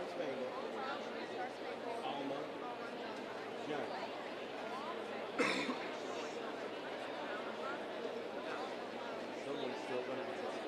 Spangled, Alma, Johnny. Someone's still going to be talking.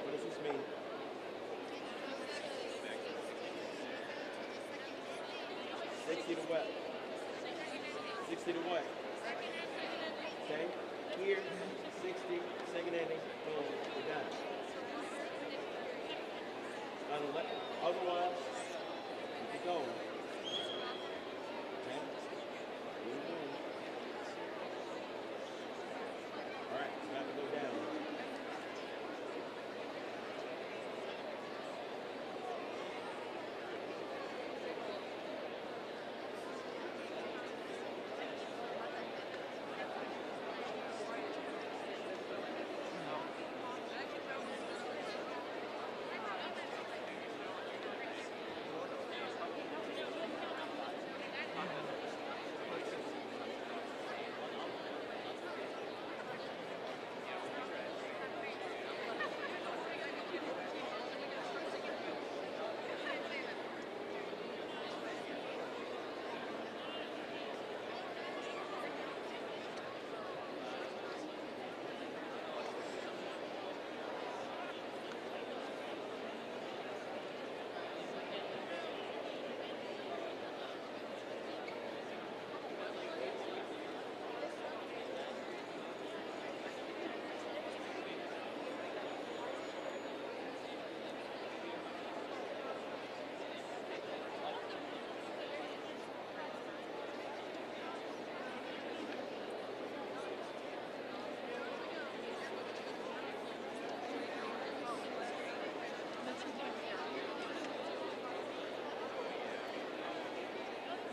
What does this mean? 60 to what? 60 to what? Okay, here, 60, second inning, boom, we're done. Otherwise, keep going. Okay, move on. All right, it's about to go down.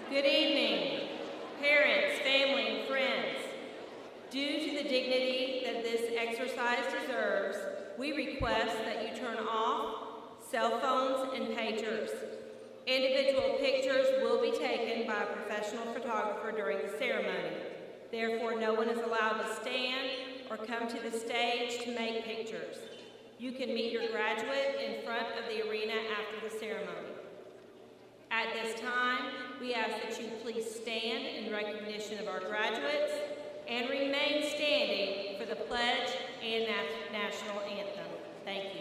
Good evening, parents, family, and friends. Due to the dignity that this exercise deserves, we request that you turn off cell phones and pagers. Individual pictures will be taken by a professional photographer during the ceremony. Therefore, no one is allowed to stand or come to the stage to make pictures. You can meet your graduate in front of the arena after the ceremony. At this time, we ask that you please stand in recognition of our graduates and remain standing for the pledge and national anthem. Thank you.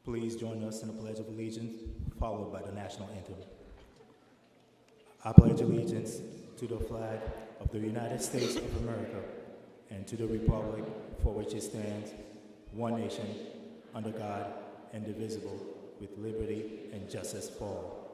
Please join us in the Pledge of Allegiance, followed by the national anthem. I pledge allegiance to the flag of the United States of America and to the republic for which it stands, one nation, under God, indivisible, with liberty and justice for all.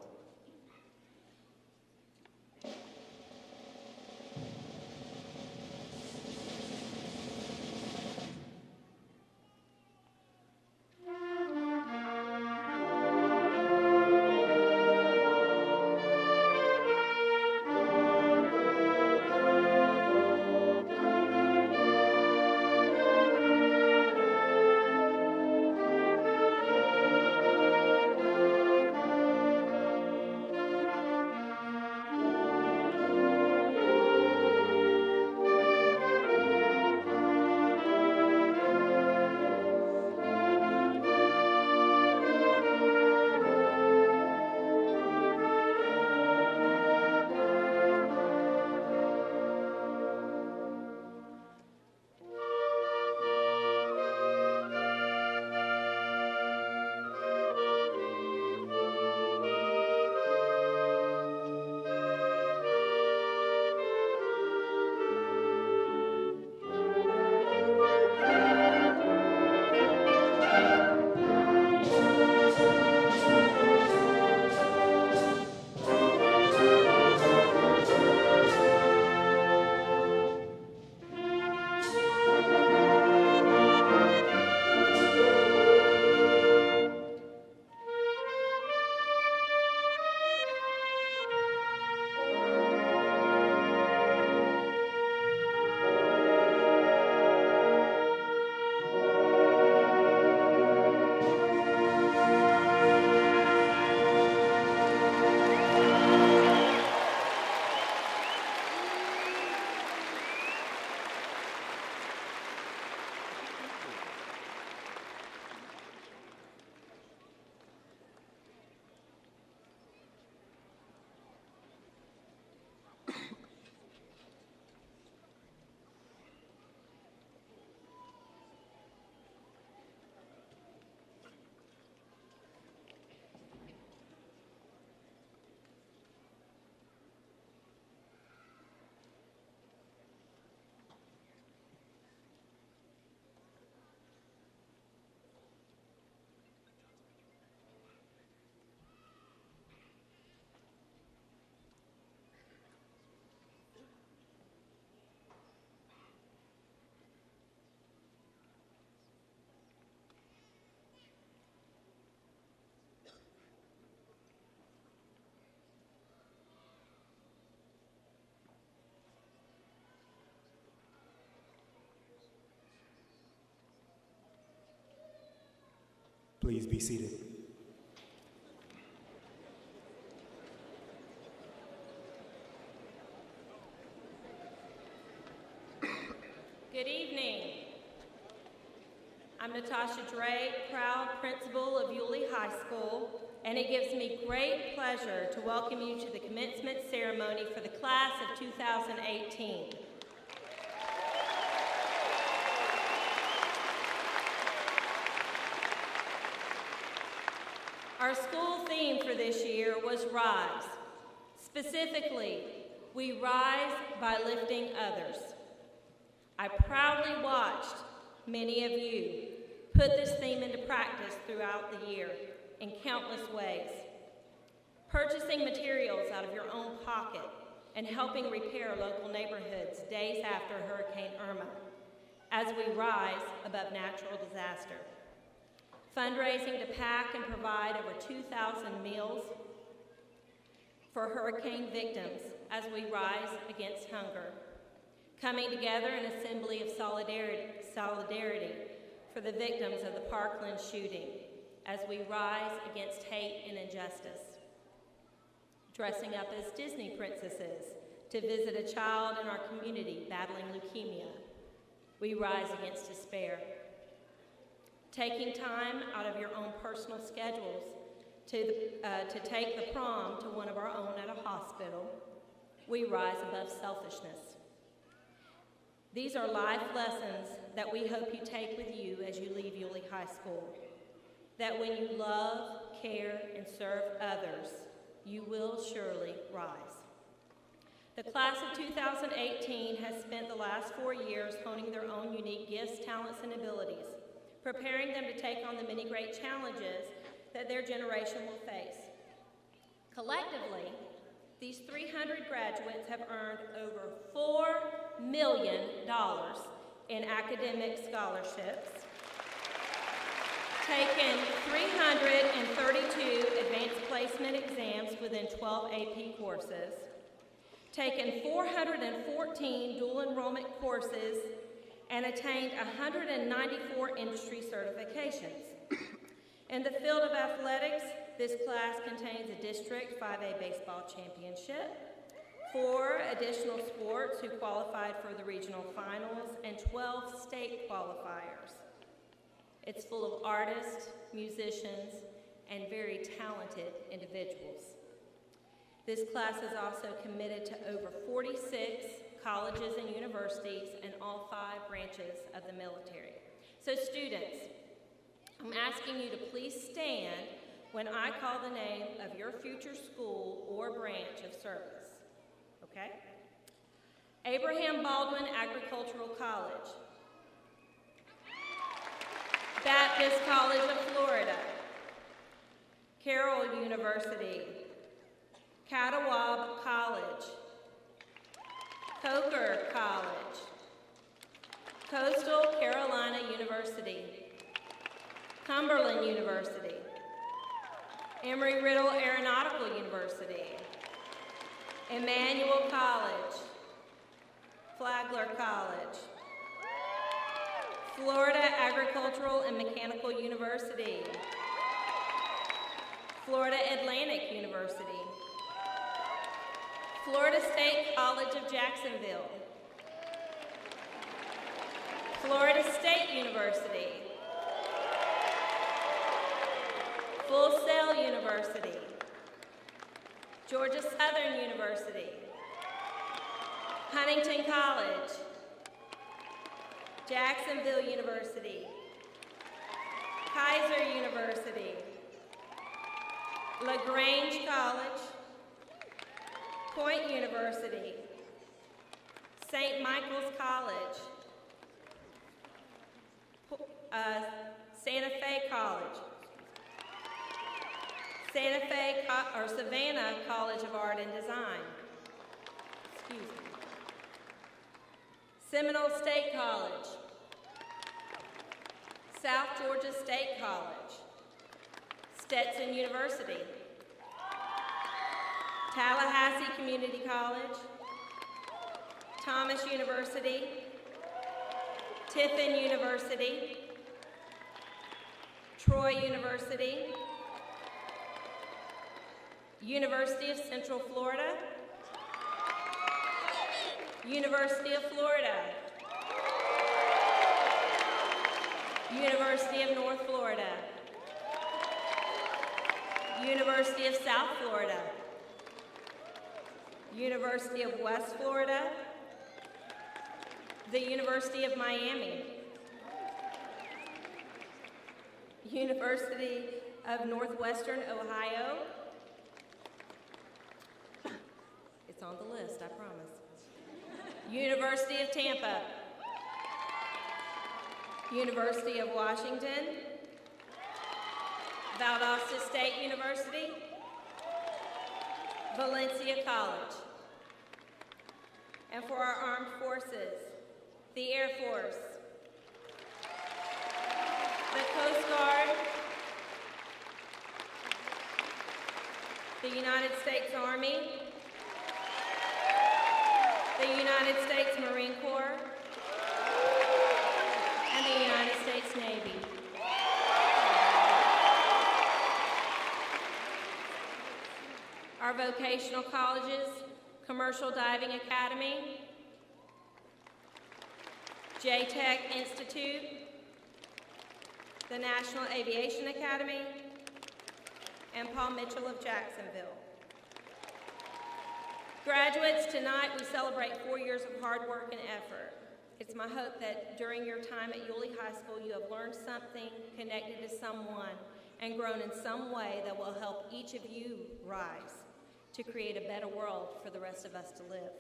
Please be seated. Good evening. I'm Natasha Drake, proud principal of Yulee High School, and it gives me great pleasure to welcome you to the commencement ceremony for the class of 2018. Our school theme for this year was Rise. Specifically, we rise by lifting others. I proudly watched many of you put this theme into practice throughout the year in countless ways. Purchasing materials out of your own pocket and helping repair local neighborhoods days after Hurricane Irma as we rise above natural disaster. Fundraising to pack and provide over 2,000 meals for hurricane victims as we rise against hunger. Coming together in assembly of solidarity for the victims of the Parkland shooting as we rise against hate and injustice. Dressing up as Disney princesses to visit a child in our community battling leukemia. We rise against despair. Taking time out of your own personal schedules to take the prom to one of our own at a hospital. We rise above selfishness. These are life lessons that we hope you take with you as you leave Yulee High School. that when you love, care, and serve others, you will surely rise. The class of 2018 has spent the last 4 years honing their own unique gifts, talents, and abilities, preparing them to take on the many great challenges that their generation will face. Collectively, these 300 graduates have earned over $4 million in academic scholarships, taken 332 advanced placement exams within 12 AP courses, taken 414 dual enrollment courses, and attained 194 industry certifications. In the field of athletics, this class contains a District 5A baseball championship, 4 additional sports who qualified for the regional finals, and 12 state qualifiers. It's full of artists, musicians, and very talented individuals. This class is also committed to over 46 colleges and universities and all 5 branches of the military. So students, I'm asking you to please stand when I call the name of your future school or branch of service, okay? Abraham Baldwin Agricultural College, Baptist College of Florida, Carroll University, Catawba College, Coker College, Coastal Carolina University, Cumberland University, Embry-Riddle Aeronautical University, Emmanuel College, Flagler College, Florida Agricultural and Mechanical University, Florida Atlantic University, Florida State College of Jacksonville, Florida State University, Full Sail University, Georgia Southern University, Huntington College, Jacksonville University, Kaiser University, LaGrange College, Point University, St. Michael's College, Santa Fe College, Savannah College of Art and Design, excuse me, Seminole State College, South Georgia State College, Stetson University, Tallahassee Community College, Thomas University, Tiffin University, Troy University, University of Central Florida, University of Florida, University of North Florida, University of South Florida, University of West Florida, the University of Miami, University of Northwestern Ohio. It's on the list, I promise. University of Tampa, University of Washington, Valdosta State University, Valencia College. And for our armed forces, the Air Force, the Coast Guard, the United States Army, the United States Marine Corps, and the United States Navy. Our vocational colleges, Commercial Diving Academy, JTech Institute, the National Aviation Academy, and Paul Mitchell of Jacksonville. Graduates, tonight we celebrate 4 years of hard work and effort. It's my hope that during your time at Yulee High School you have learned something, connected to someone, and grown in some way that will help each of you rise to create a better world for the rest of us to live.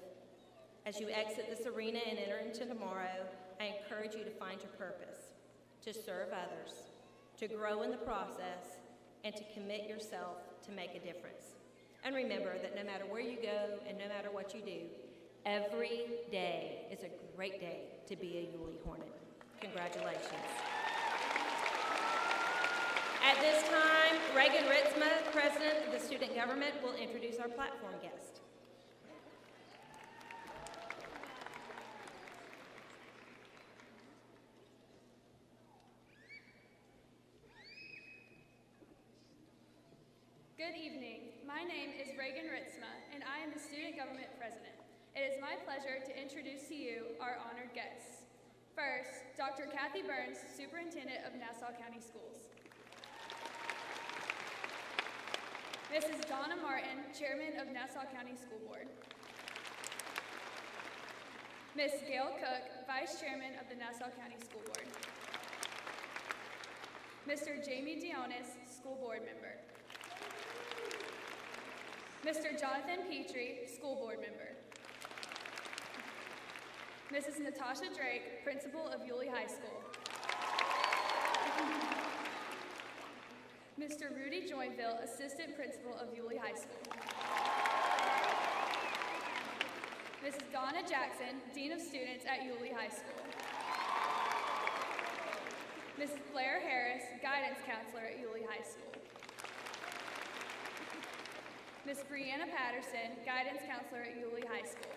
As you exit this arena and enter into tomorrow, I encourage you to find your purpose, to serve others, to grow in the process, and to commit yourself to make a difference. And remember that no matter where you go and no matter what you do, every day is a great day to be a Yulee Hornet. Congratulations. At this time, Reagan Ritzma, President of the Student Government, will introduce our platform guest. Good evening. My name is Reagan Ritzma, and I am the Student Government President. It is my pleasure to introduce to you our honored guests. First, Dr. Kathy Burns, Superintendent of Nassau County Schools. Mrs. Donna Martin, Chairman of Nassau County School Board. Ms. Gail Cook, Vice Chairman of the Nassau County School Board. Mr. Jamie Dionis, School Board Member. Mr. Jonathan Petrie, School Board Member. Mrs. Natasha Drake, Principal of Yulee High School. Mr. Rudy Joinville, Assistant Principal of Yulee High School. Mrs. Donna Jackson, Dean of Students at Yulee High School. Mrs. Blair Harris, Guidance Counselor at Yulee High School. Ms. Brianna Patterson, Guidance Counselor at Yulee High School.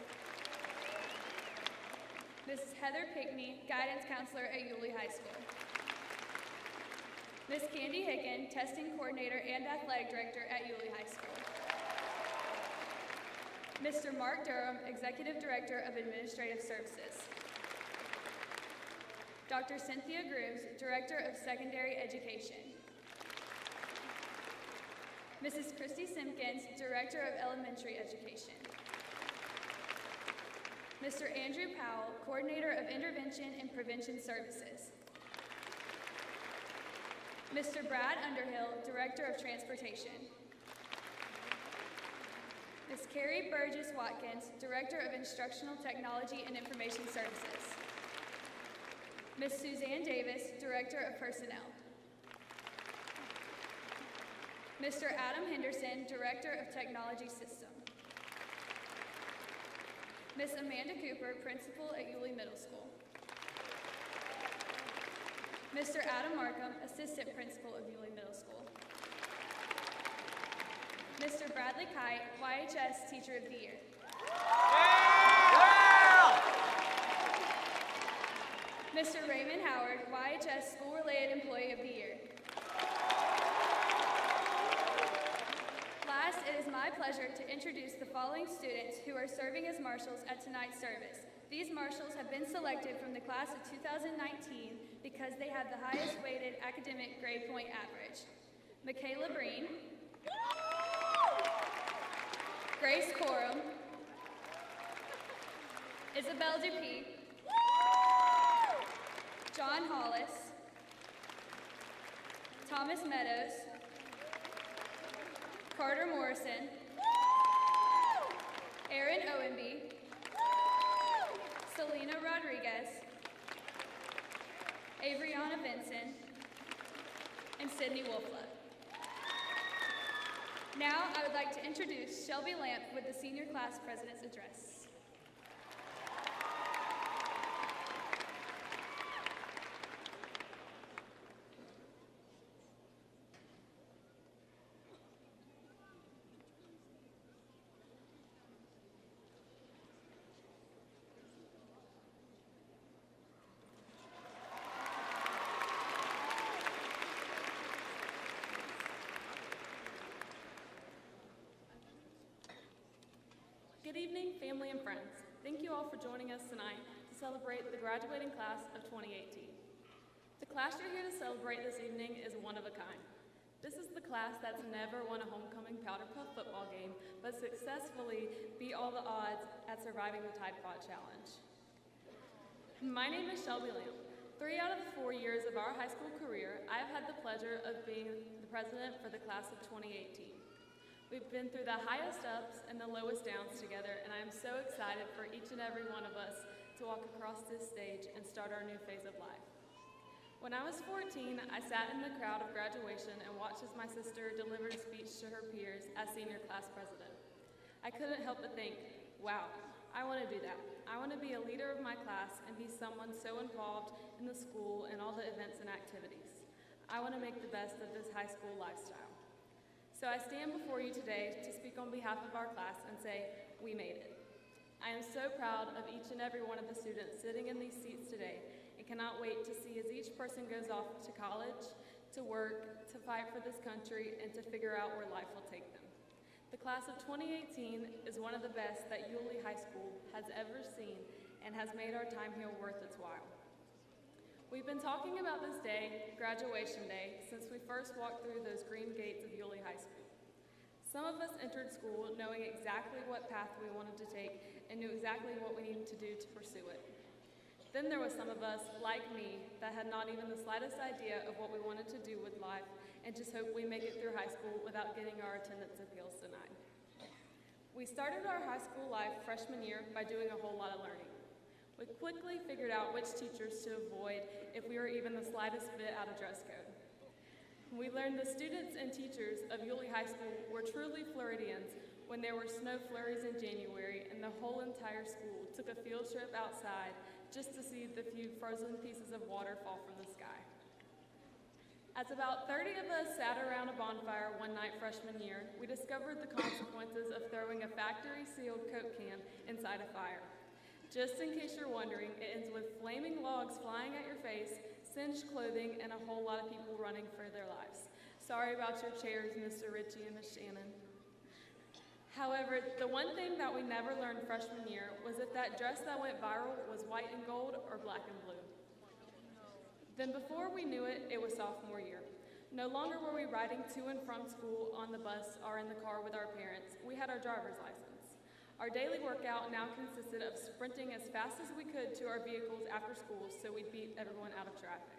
Mrs. Heather Pickney, Guidance Counselor at Yulee High School. Ms. Candy Hicken, Testing Coordinator and Athletic Director at Yulee High School. Mr. Mark Durham, Executive Director of Administrative Services. Dr. Cynthia Grooms, Director of Secondary Education. Mrs. Christy Simpkins, Director of Elementary Education. Mr. Andrew Powell, Coordinator of Intervention and Prevention Services. Mr. Brad Underhill, Director of Transportation. Ms. Carrie Burgess Watkins, Director of Instructional Technology and Information Services. Ms. Suzanne Davis, Director of Personnel. Mr. Adam Henderson, Director of Technology System. Ms. Amanda Cooper, Principal at Yulee Middle School. Mr. Adam Markham, Assistant Principal of Yulee Middle School. Mr. Bradley Kite, YHS Teacher of the Year. Mr. Raymond Howard, YHS School-Related Employee of the Year. Last, it is my pleasure to introduce the following students who are serving as marshals at tonight's service. These marshals have been selected from the class of 2019 because they have the highest weighted academic grade point average. Michaela Breen, Grace Corum, Isabel Dupuy, John Hollis, Thomas Meadows, Carter Morrison, Aaron Owenby, Selena Rodriguez, Avriana Vinson, and Sydney Wolflett. Now, I would like to introduce Shelby Lamp with the Senior Class President's Address. Good evening, family and friends. Thank you all for joining us tonight to celebrate the graduating class of 2018. The class you're here to celebrate this evening is one of a kind. This is the class that's never won a homecoming powder puff football game, but successfully beat all the odds at surviving the Tide Pod Challenge. My name is Shelby Lamb. 3 out of the 4 years of our high school career, I have had the pleasure of being the president for the class of 2018. We've been through the highest ups and the lowest downs together, and I am so excited for each and every one of us to walk across this stage and start our new phase of life. When I was 14, I sat in the crowd of graduation and watched as my sister delivered a speech to her peers as senior class president. I couldn't help but think, wow, I want to do that. I want to be a leader of my class and be someone so involved in the school and all the events and activities. I want to make the best of this high school lifestyle. So I stand before you today to speak on behalf of our class and say, we made it. I am so proud of each and every one of the students sitting in these seats today and cannot wait to see as each person goes off to college, to work, to fight for this country, and to figure out where life will take them. The class of 2018 is one of the best that Yulee High School has ever seen and has made our time here worth its while. We've been talking about this day, graduation day, since we first walked through those green gates of Yulee High School. Some of us entered school knowing exactly what path we wanted to take and knew exactly what we needed to do to pursue it. Then there was some of us, like me, that had not even the slightest idea of what we wanted to do with life and just hoped we make it through high school without getting our attendance appeals denied. We started our high school life freshman year by doing a whole lot of learning. We quickly figured out which teachers to avoid if we were even the slightest bit out of dress code. We learned the students and teachers of Yulee High School were truly Floridians when there were snow flurries in January and the whole entire school took a field trip outside just to see the few frozen pieces of water fall from the sky. As about 30 of us sat around a bonfire one night freshman year, we discovered the consequences of throwing a factory-sealed Coke can inside a fire. Just in case you're wondering, it ends with flaming logs flying at your face, singed clothing, and a whole lot of people running for their lives. Sorry about your chairs, Mr. Ritchie and Miss Shannon. However, the one thing that we never learned freshman year was if that dress that went viral was white and gold or black and blue. Then before we knew it, it was sophomore year. No longer were we riding to and from school on the bus or in the car with our parents. We had our driver's license. Our daily workout now consisted of sprinting as fast as we could to our vehicles after school so we'd beat everyone out of traffic.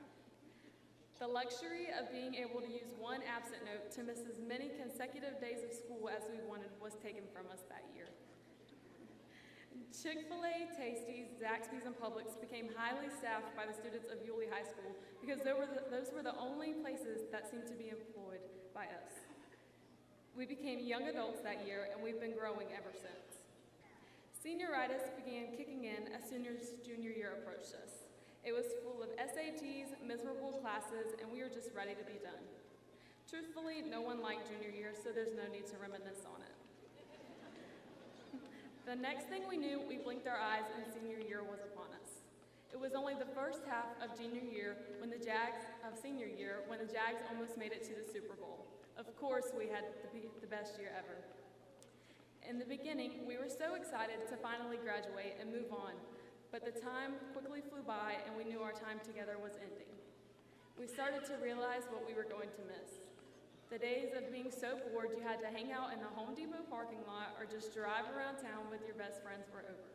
The luxury of being able to use one absent note to miss as many consecutive days of school as we wanted was taken from us that year. Chick-fil-A, Tasties, Zaxby's, and Publix became highly staffed by the students of Yulee High School because those were the only places that seemed to be employed by us. We became young adults that year, and we've been growing ever since. Senioritis began kicking in as seniors' junior year approached us. It was full of SATs, miserable classes, and we were just ready to be done. Truthfully, no one liked junior year, so there's no need to reminisce on it. The next thing we knew, we blinked our eyes and senior year was upon us. It was only the first half of senior year when the Jags almost made it to the Super Bowl. Of course, we had the best year ever. In the beginning, we were so excited to finally graduate and move on, but the time quickly flew by and we knew our time together was ending. We started to realize what we were going to miss. The days of being so bored you had to hang out in the Home Depot parking lot or just drive around town with your best friends were over.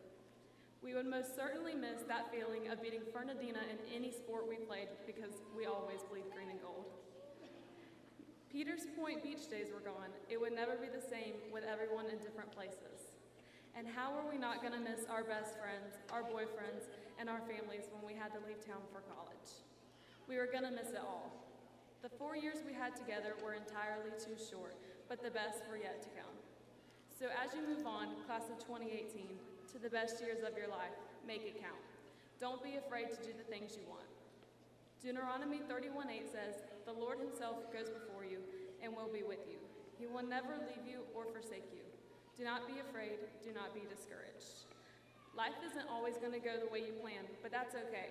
We would most certainly miss that feeling of beating Fernandina in any sport we played because we always bleed green and gold. Peters Point beach days were gone. It would never be the same with everyone in different places. And how were we not going to miss our best friends, our boyfriends, and our families when we had to leave town for college? We were going to miss it all. The 4 years we had together were entirely too short, but the best were yet to come. So as you move on, class of 2018, to the best years of your life, make it count. Don't be afraid to do the things you want. Deuteronomy 31:8 says, "The Lord himself goes before you and will be with you. He will never leave you or forsake you. Do not be afraid, do not be discouraged." Life isn't always going to go the way you plan, but that's okay.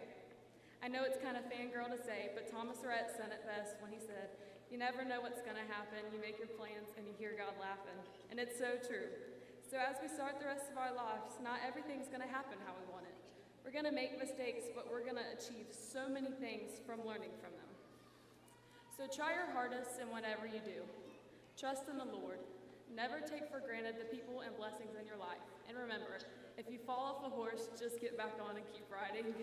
I know it's kind of fangirl to say, but Thomas Rhett said it best when he said, "You never know what's going to happen. You make your plans and you hear God laughing." And it's so true. So as we start the rest of our lives, not everything's going to happen how we want it. We're going to make mistakes, but we're going to achieve so many things from learning from them. So try your hardest in whatever you do. Trust in the Lord. Never take for granted the people and blessings in your life. And remember, if you fall off a horse, just get back on and keep riding.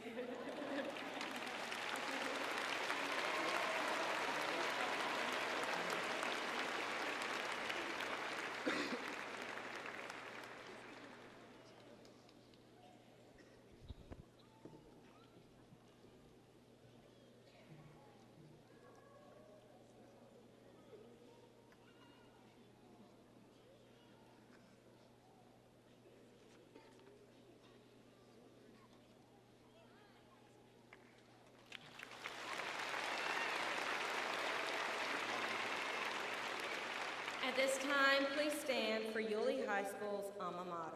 this time, please stand for Yulee High School's alma mater.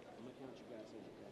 I'm gonna count you guys in, okay?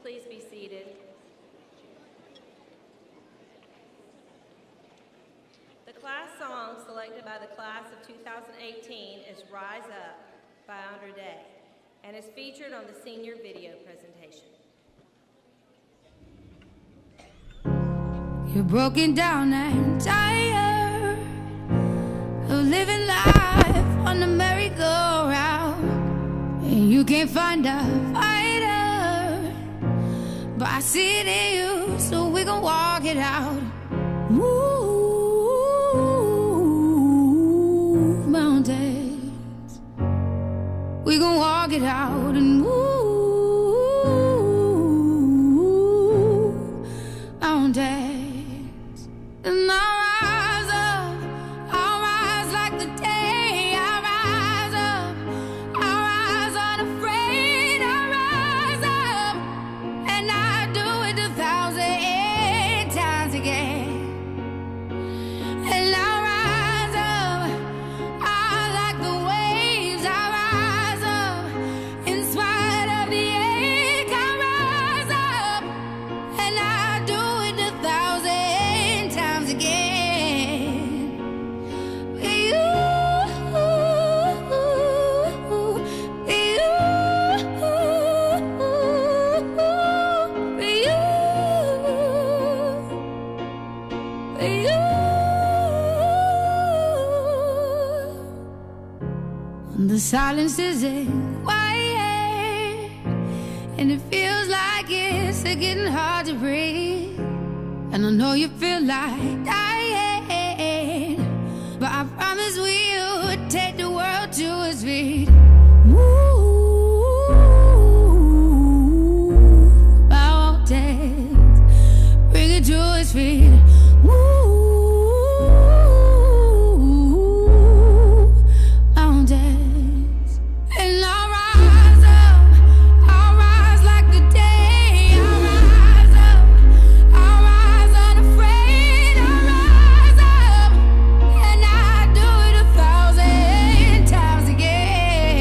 Please be seated. The class song selected by the class of 2018 is Rise Up by Andra Day and is featured on the senior video presentation. You're broken down and tired of living life on the merry-go-round, and you can't find a fighter, but I see it in you, so we gon' walk it out. Move mountains, we gon' walk it out and move mountains. And I'll rise up, I'll rise like the day. I'll rise up, I'll rise unafraid. I'll rise up, and I'll do it 1,000 times again. And I'll rise up, I like the waves. I'll rise up, in spite of the ache. I'll rise up, and I'll do it 1,000 times again. The silence isn't quiet, and it feels like it's getting hard to breathe. And I know you feel like dying, but I promise we'll take the world to its feet. Move mountains, bring it to its feet. Mountains, and I'll rise up, I'll rise like the day. I'll rise up, I'll rise unafraid. I'll rise up, and I'll do it 1,000 times again.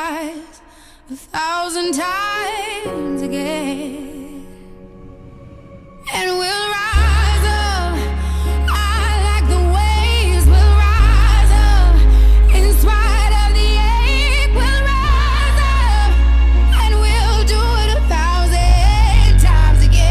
rise 1,000 times again, and we'll rise up. I like the waves. We'll rise up in spite of the ache. We'll rise up, and we'll do it 1,000 times again.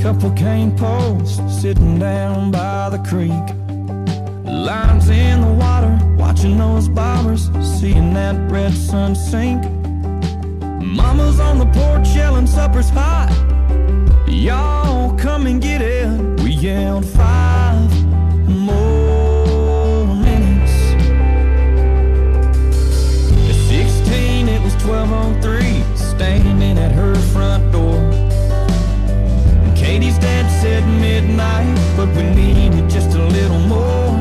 Couple cane poles sitting down by the creek, lines in the water, watching those bobbers, seeing that red sun sink. Mama's on the porch yelling supper's hot, y'all come and get it. We yelled 5 more minutes. At 16 it was 12:03, standing at her front door. Katie's dad said midnight, but we needed just a little more.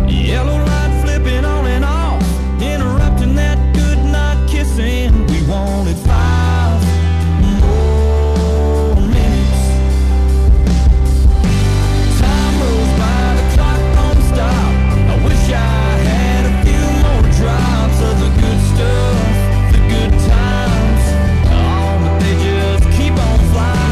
Yellow light flipping on and off, interrupting that good night kissing. We wanted 5 more minutes. Time rolls by, the clock don't stop. I wish I had a few more drops of the good stuff, the good times. Oh, but they just keep on flying.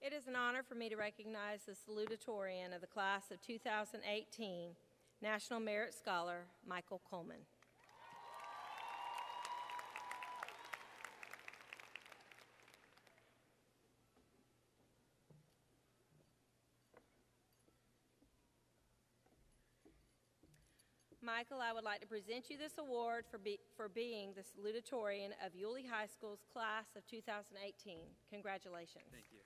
It is an honor for me to recognize the Salutatorian of the class of 2018, National Merit Scholar, Michael Coleman. Michael, I would like to present you this award for being the Salutatorian of Yulee High School's class of 2018. Congratulations. Thank you.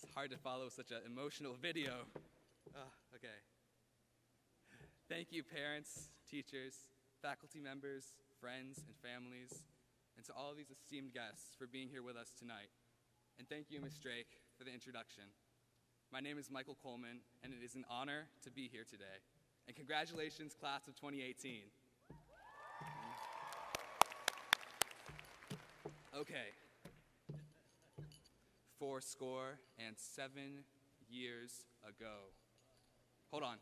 It's hard to follow such an emotional video. Okay. Thank you, parents, teachers, faculty members, friends, and families, and to all of these esteemed guests for being here with us tonight. And thank you, Ms. Drake, for the introduction. My name is Michael Coleman, and it is an honor to be here today. And congratulations, class of 2018. Okay. 77 years ago. Hold on.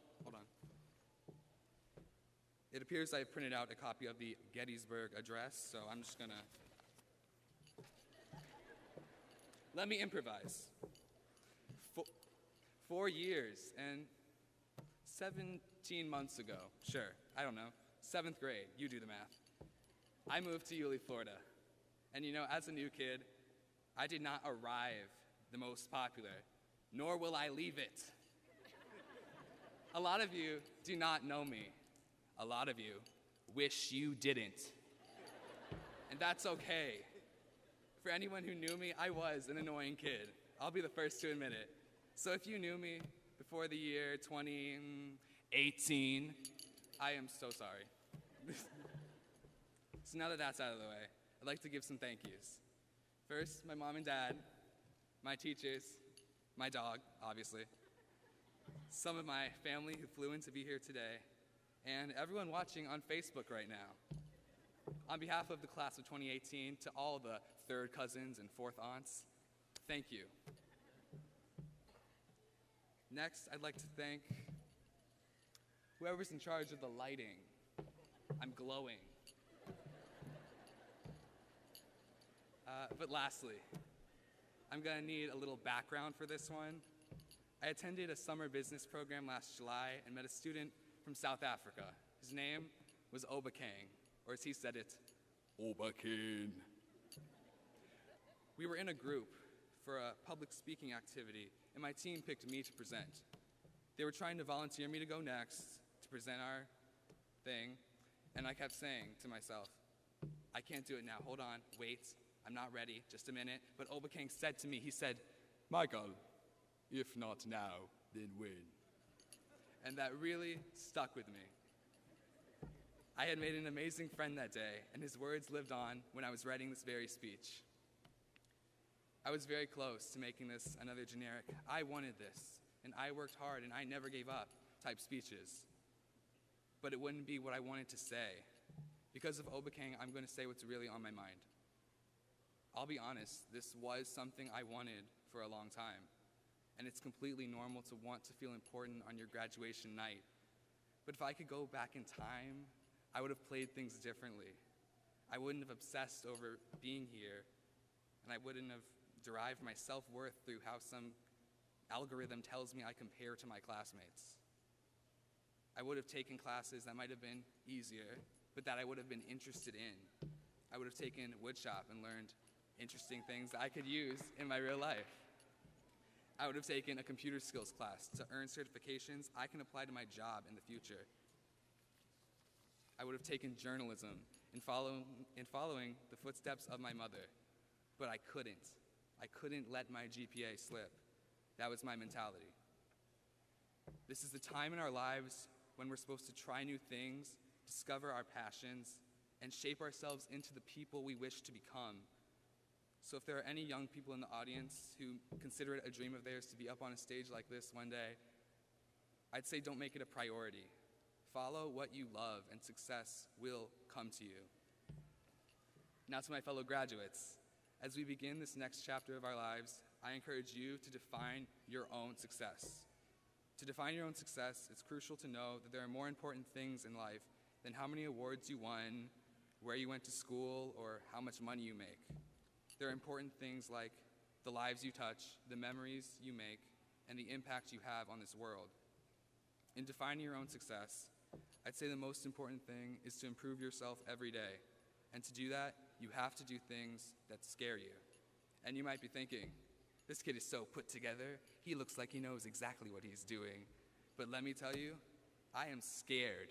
It appears I printed out a copy of the Gettysburg Address, so I'm just gonna... Let me improvise. 4 years and 17 months ago, sure, I don't know, 7th grade, you do the math. I moved to Yulee, Florida. And you know, as a new kid, I did not arrive the most popular, nor will I leave it. A lot of you do not know me. A lot of you wish you didn't. And that's okay. For anyone who knew me, I was an annoying kid. I'll be the first to admit it. So if you knew me before the year 2018, I am so sorry. So now that that's out of the way, I'd like to give some thank yous. First, my mom and dad, my teachers, my dog, obviously, some of my family who flew in to be here today, and everyone watching on Facebook right now. On behalf of the class of 2018, to all the third cousins and fourth aunts, thank you. Next, I'd like to thank whoever's in charge of the lighting. I'm glowing. But lastly, I'm gonna need a little background for this one. I attended a summer business program last July and met a student from South Africa. His name was Obakang, or as he said it, Obakang. We were in a group for a public speaking activity, and my team picked me to present. They were trying to volunteer me to go next to present our thing, and I kept saying to myself, I can't do it now, hold on, wait, I'm not ready, just a minute. But Obakang said to me, he said, Michael, if not now, then when? And that really stuck with me. I had made an amazing friend that day, and his words lived on when I was writing this very speech. I was very close to making this another generic, I wanted this, and I worked hard, and I never gave up type speeches. But it wouldn't be what I wanted to say. Because of Obakang, I'm going to say what's really on my mind. I'll be honest, this was something I wanted for a long time. And it's completely normal to want to feel important on your graduation night. But if I could go back in time, I would have played things differently. I wouldn't have obsessed over being here, and I wouldn't have derived my self-worth through how some algorithm tells me I compare to my classmates. I would have taken classes that might have been easier, but that I would have been interested in. I would have taken woodshop and learned interesting things that I could use in my real life. I would have taken a computer skills class to earn certifications I can apply to my job in the future. I would have taken journalism in following the footsteps of my mother, but I couldn't. I couldn't let my GPA slip. That was my mentality. This is the time in our lives when we're supposed to try new things, discover our passions, and shape ourselves into the people we wish to become. So if there are any young people in the audience who consider it a dream of theirs to be up on a stage like this one day, I'd say don't make it a priority. Follow what you love, and success will come to you. Now to my fellow graduates, as we begin this next chapter of our lives, I encourage you to define your own success. To define your own success, it's crucial to know that there are more important things in life than how many awards you won where you went to school, or how much money you make. There are important things like the lives you touch, the memories you make, and the impact you have on this world. In defining your own success, I'd say the most important thing is to improve yourself every day. And to do that, you have to do things that scare you. And you might be thinking, this kid is so put together, he looks like he knows exactly what he's doing. But let me tell you, I am scared.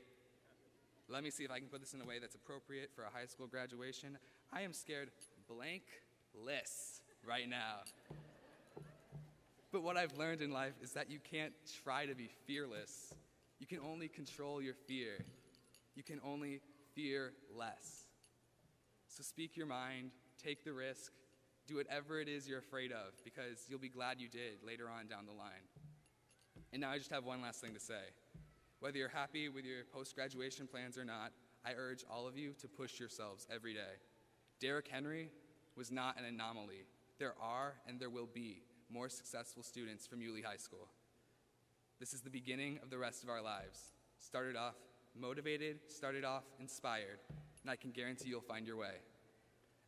Let me see if I can put this in a way that's appropriate for a high school graduation. I am scared blankless right now. But what I've learned in life is that you can't try to be fearless. You can only control your fear. You can only fear less. So speak your mind, take the risk, do whatever it is you're afraid of, because you'll be glad you did later on down the line. And now I just have one last thing to say. Whether you're happy with your post-graduation plans or not, I urge all of you to push yourselves every day. Derrick Henry was not an anomaly. There are and there will be more successful students from Yulee High School. This is the beginning of the rest of our lives. Started off motivated, started off inspired, and I can guarantee you'll find your way.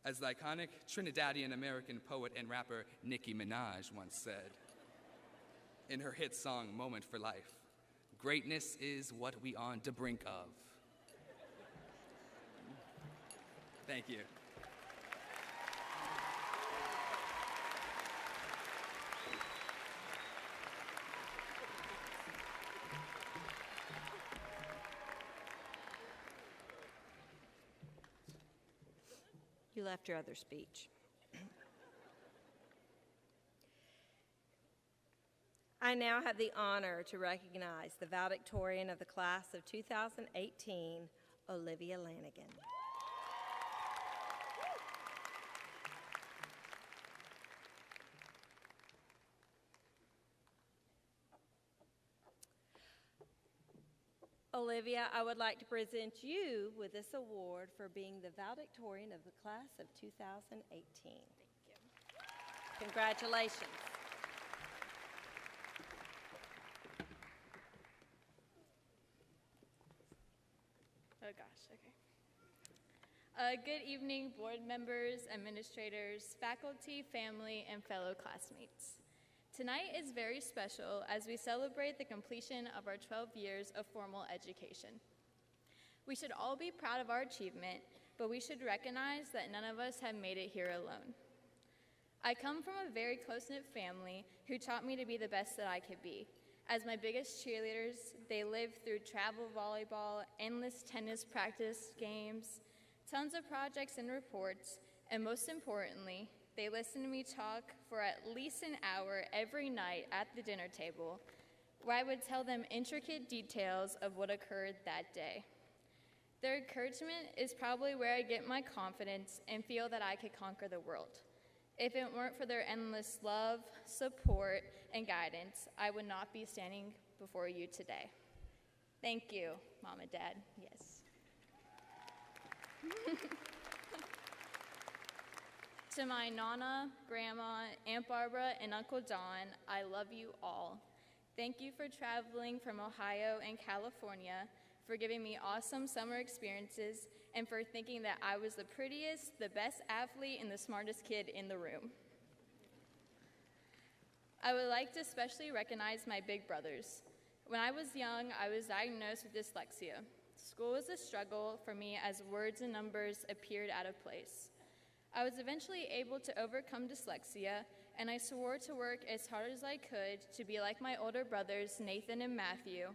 As the iconic Trinidadian American poet and rapper Nicki Minaj once said in her hit song, Moment for Life, greatness is what we on the brink of. Thank you. You left your other speech. I now have the honor to recognize the valedictorian of the class of 2018, Olivia Lanigan. Olivia, I would like to present you with this award for being the valedictorian of the class of 2018. Thank you. Congratulations. Oh gosh, okay. Good evening, board members, administrators, faculty, family, and fellow classmates. Tonight is very special as we celebrate the completion of our 12 years of formal education. We should all be proud of our achievement, but we should recognize that none of us have made it here alone. I come from a very close-knit family who taught me to be the best that I could be. As my biggest cheerleaders, they lived through travel volleyball, endless tennis practice games, tons of projects and reports, and most importantly, they listened to me talk for at least an hour every night at the dinner table, where I would tell them intricate details of what occurred that day. Their encouragement is probably where I get my confidence and feel that I could conquer the world. If it weren't for their endless love, support, and guidance, I would not be standing before you today. Thank you, Mom and Dad. Yes. To my Nana, Grandma, Aunt Barbara, and Uncle Don, I love you all. Thank you for traveling from Ohio and California, for giving me awesome summer experiences, and for thinking that I was the prettiest, the best athlete, and the smartest kid in the room. I would like to especially recognize my big brothers. When I was young, I was diagnosed with dyslexia. School was a struggle for me as words and numbers appeared out of place. I was eventually able to overcome dyslexia, and I swore to work as hard as I could to be like my older brothers, Nathan and Matthew,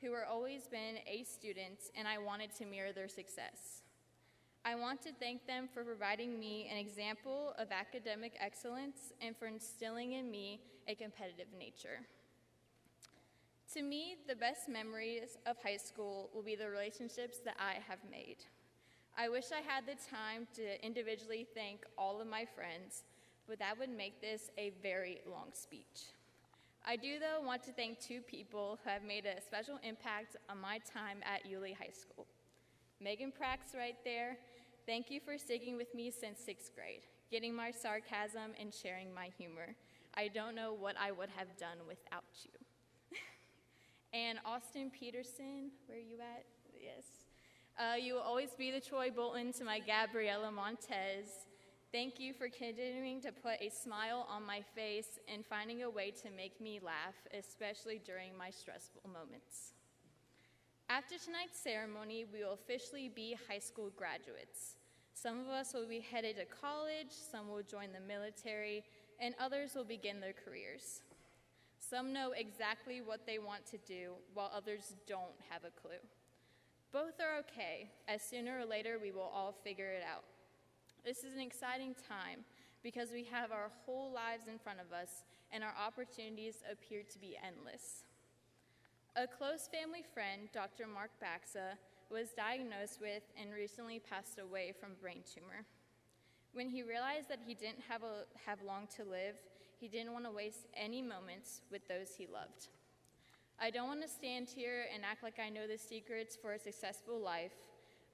who were always been A students, and I wanted to mirror their success. I want to thank them for providing me an example of academic excellence and for instilling in me a competitive nature. To me, the best memories of high school will be the relationships that I have made. I wish I had the time to individually thank all of my friends, but that would make this a very long speech. I do, though, want to thank two people who have made a special impact on my time at Yulee High School. Megan Prax right there, thank you for sticking with me since 6th grade, getting my sarcasm and sharing my humor. I don't know what I would have done without you. And Austin Peterson, where are you at? Yes. You will always be the Troy Bolton to my Gabriela Montez. Thank you for continuing to put a smile on my face and finding a way to make me laugh, especially during my stressful moments. After tonight's ceremony, we will officially be high school graduates. Some of us will be headed to college, some will join the military, and others will begin their careers. Some know exactly what they want to do, while others don't have a clue. Both are okay, as sooner or later we will all figure it out. This is an exciting time because we have our whole lives in front of us and our opportunities appear to be endless. A close family friend, Dr. Mark Baxa, was diagnosed with and recently passed away from a brain tumor. When he realized that he didn't have long to live, he didn't want to waste any moments with those he loved. I don't want to stand here and act like I know the secrets for a successful life,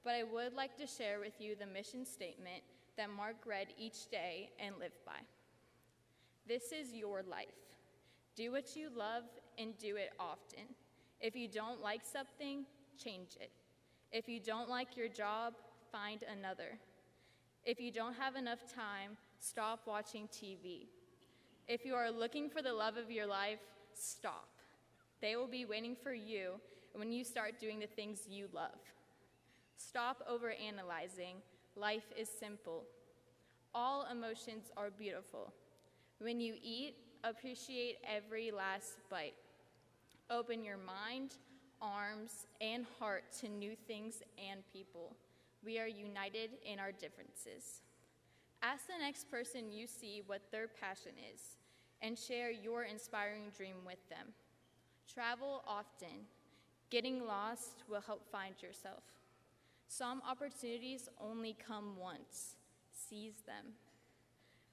but I would like to share with you the mission statement that Mark read each day and lived by. This is your life. Do what you love and do it often. If you don't like something, change it. If you don't like your job, find another. If you don't have enough time, stop watching TV. If you are looking for the love of your life, stop. They will be waiting for you when you start doing the things you love. Stop overanalyzing. Life is simple. All emotions are beautiful. When you eat, appreciate every last bite. Open your mind, arms, and heart to new things and people. We are united in our differences. Ask the next person you see what their passion is, and share your inspiring dream with them. Travel often. Getting lost will help find yourself. Some opportunities only come once. Seize them.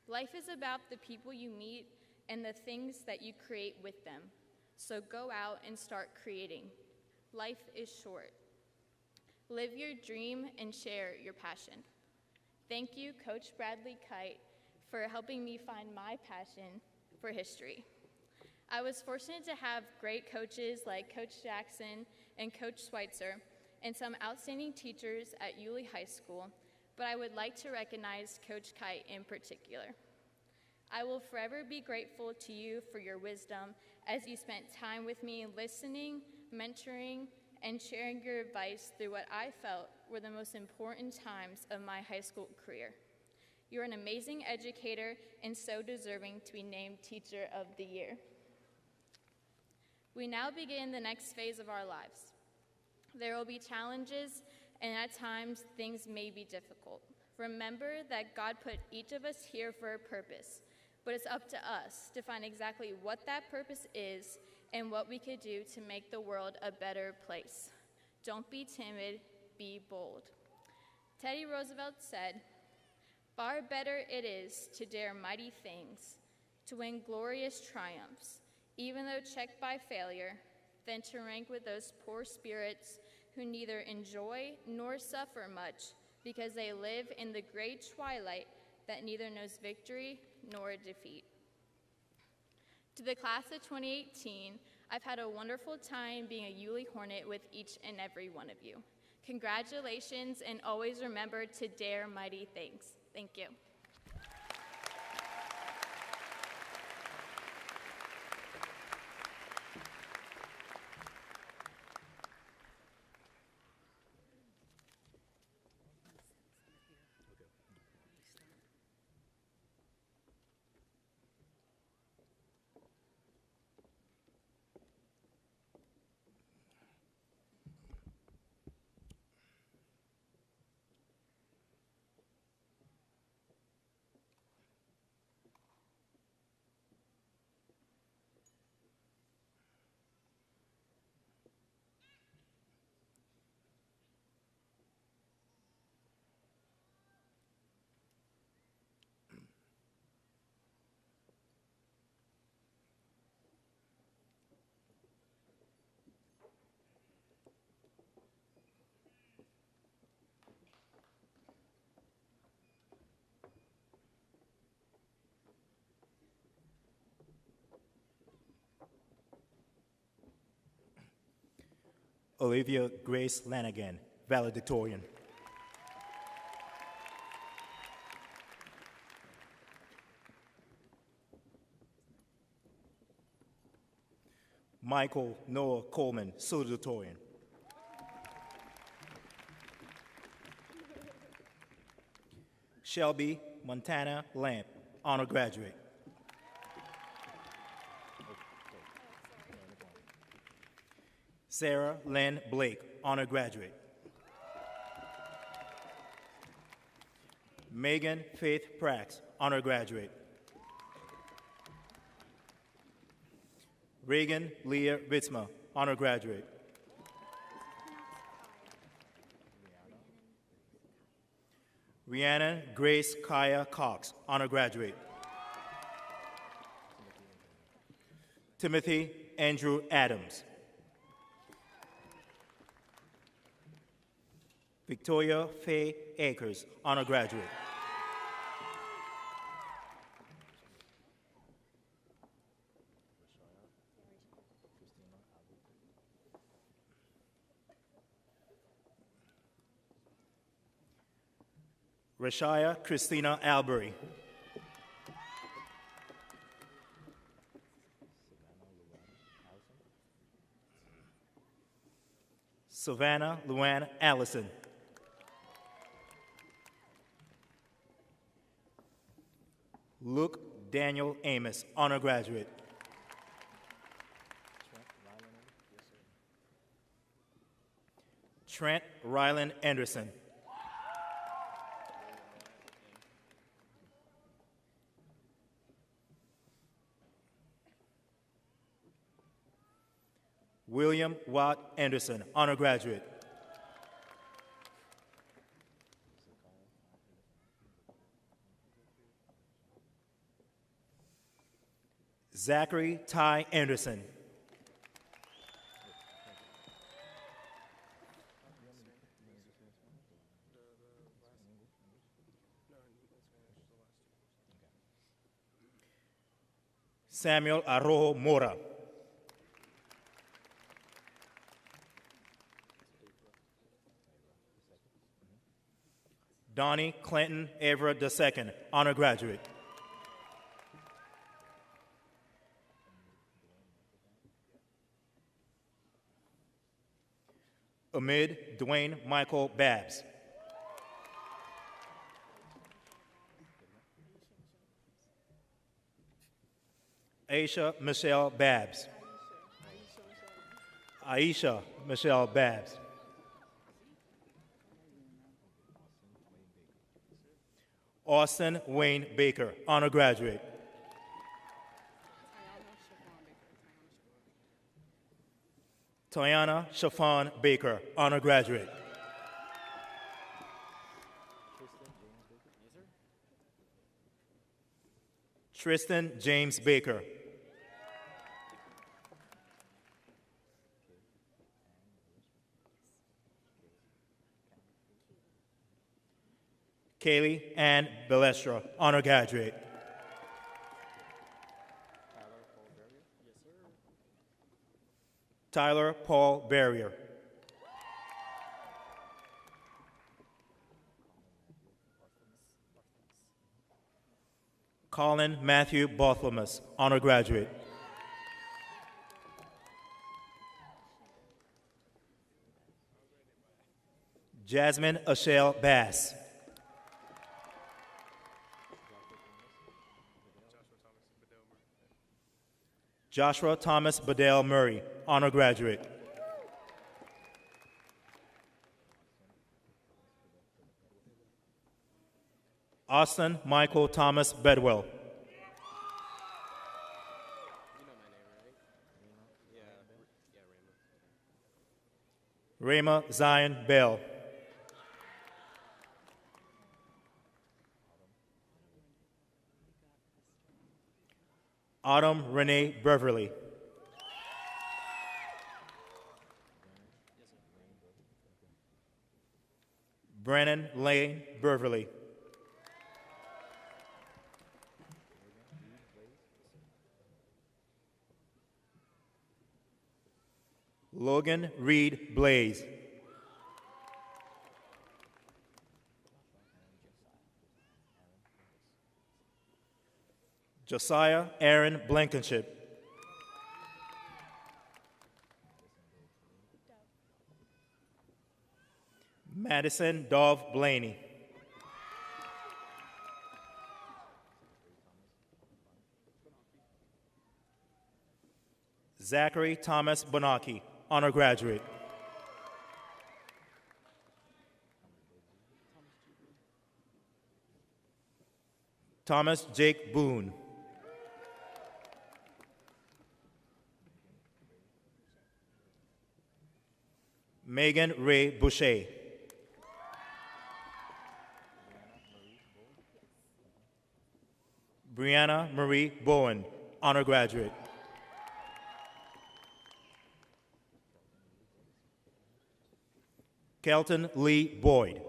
Life is about the people you meet and the things that you create with them. So go out and start creating. Life is short. Live your dream and share your passion. Thank you, Coach Bradley Kite, for helping me find my passion for history. I was fortunate to have great coaches like Coach Jackson and Coach Schweitzer and some outstanding teachers at Yulee High School, but I would like to recognize Coach Kite in particular. I will forever be grateful to you for your wisdom as you spent time with me listening, mentoring, and sharing your advice through what I felt were the most important times of my high school career. You're an amazing educator and so deserving to be named Teacher of the Year. We now begin the next phase of our lives. There will be challenges, and at times things may be difficult. Remember that God put each of us here for a purpose, but it's up to us to find exactly what that purpose is and what we could do to make the world a better place. Don't be timid, be bold. Teddy Roosevelt said, "Far better it is to dare mighty things, to win glorious triumphs, even though checked by failure, than to rank with those poor spirits who neither enjoy nor suffer much because they live in the gray twilight that neither knows victory nor defeat." To the class of 2018, I've had a wonderful time being a Yulee Hornet with each and every one of you. Congratulations, and always remember to dare mighty things. Thank you. Olivia Grace Lanigan, Valedictorian. Michael Noah Coleman, Salutatorian. Shelby Montana Lamp, honor graduate. Sarah Lynn Blake, honor graduate. Megan Faith Prax, honor graduate. Reagan Leah Ritzma, honor graduate. Rhiannon Grace Kaya Cox, honor graduate. Timothy Andrew Adams. Victoria Faye Akers, honor graduate. Rashaya Christina Albury. Savannah Luann Allison. Luke Daniel Amos, honor graduate. Trent Ryland Anderson. William Watt Anderson, honor graduate. Zachary Ty Anderson. Samuel Arrojo Mora. Donnie Clinton Everett II, honor graduate. Amid Dwayne Michael Babs. Aisha Michelle Babs. Aisha Michelle Babs. Austin Wayne Baker, honor graduate. Tiana Shafan Baker, honor graduate. Tristan James Baker. Kaylee Ann Balestra, honor graduate. Tyler Paul Barrier. Colin Matthew Bartholomew, honor graduate. Jasmine Ashale Bass. Joshua Thomas Bedell Murray, honor graduate. Austin Michael Thomas Bedwell. Rama Zion Bell. Autumn Renee Beverly. Brennan Lane Beverly. Logan Reed Blaze. Josiah Aaron Blankenship. Madison Dove Blaney. Zachary Thomas Bonacchi, honor graduate. Thomas Jake Boone. Megan Ray Boucher. Brianna Marie Bowen, honor graduate. Kelton Lee Boyd.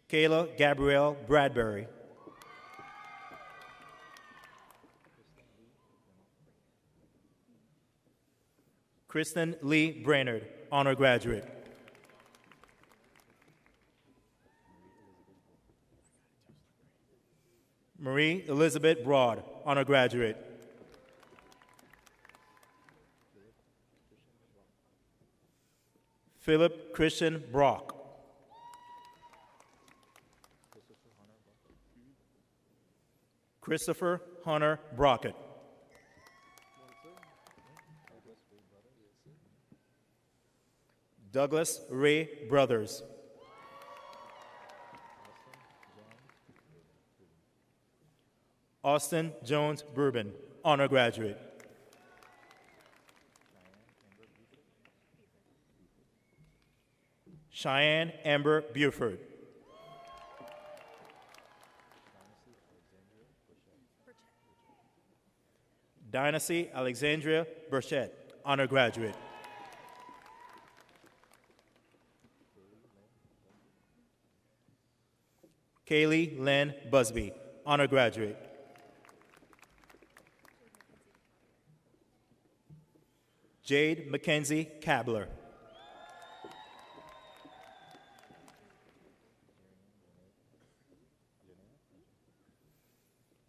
Kayla Gabrielle Bradbury. Kristen Lee Brainerd, honor graduate. Marie Elizabeth Broad, honor graduate. Philip Christian Brock. Christopher Hunter Brockett. Douglas Ray Brothers. Austin Jones Bourbon, honor graduate. Cheyenne Amber Buford. Dynasty Alexandria Burchett, honor graduate. Kaylee Lynn Busby, honor graduate. Jade Mackenzie Kabler.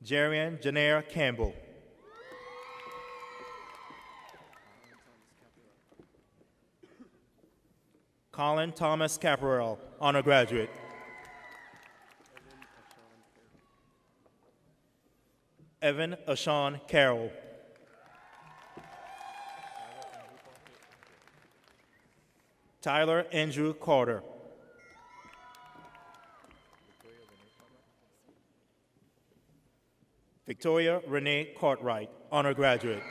Jerian Janair Campbell. Colin Thomas Caparel, honor graduate. Evan Ashawn Carroll. Tyler Andrew Carter. Victoria Renee Cartwright, honor graduate.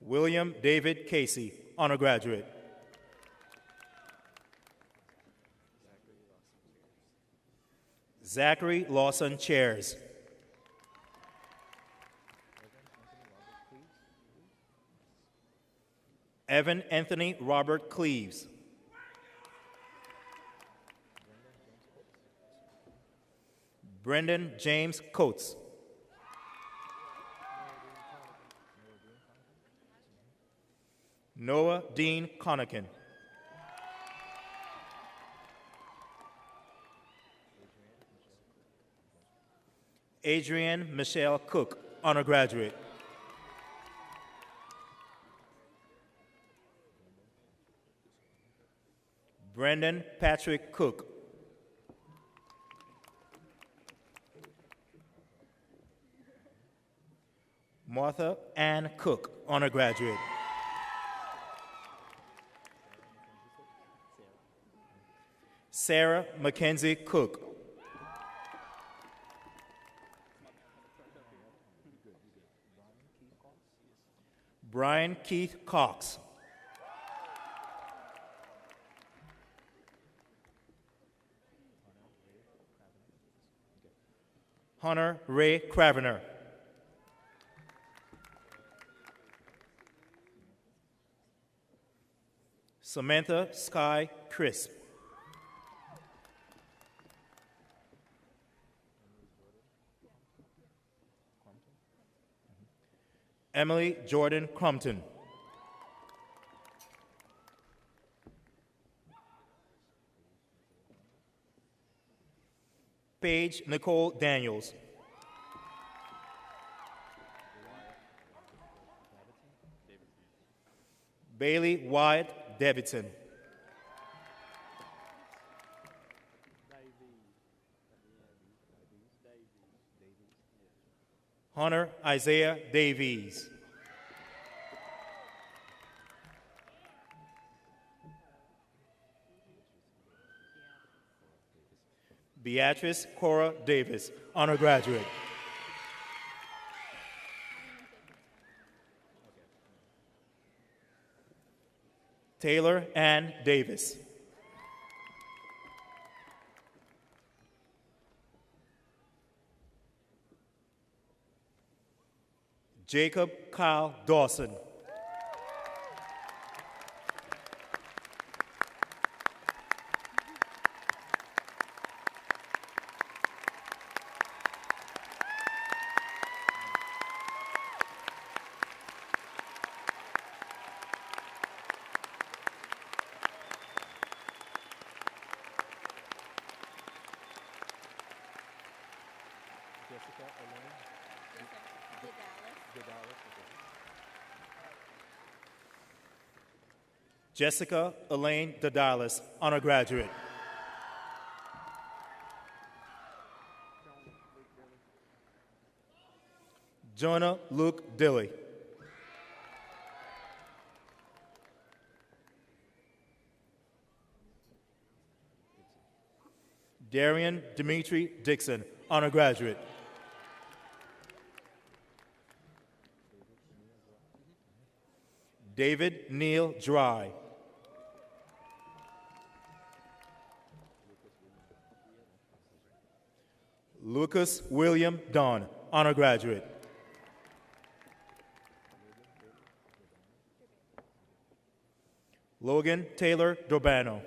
William David Casey, honor graduate. Zachary Lawson Chairs. Evan Anthony Robert Cleaves. Brendan James Coates. Noah Dean Connaughton. Adrienne Michelle Cook, honor graduate. Brendan Patrick Cook. Martha Ann Cook, honor graduate. Sarah Mackenzie Cook. Brian Keith Cox. Hunter Ray Cravener. Samantha Sky Crisp. Emily Jordan Crumpton. Paige Nicole Daniels. Bailey Wyatt Davidson. Hunter Isaiah Davies. Beatrice Cora Davis, honor graduate. Taylor Ann Davis. Jacob Kyle Dawson. Jessica Elaine Dadalis, honor graduate. Jonah Luke Dilly. Darian Dimitri Dixon, honor graduate. David Neil Dry. Lucas William Don, honor graduate. Logan Taylor Dorbano.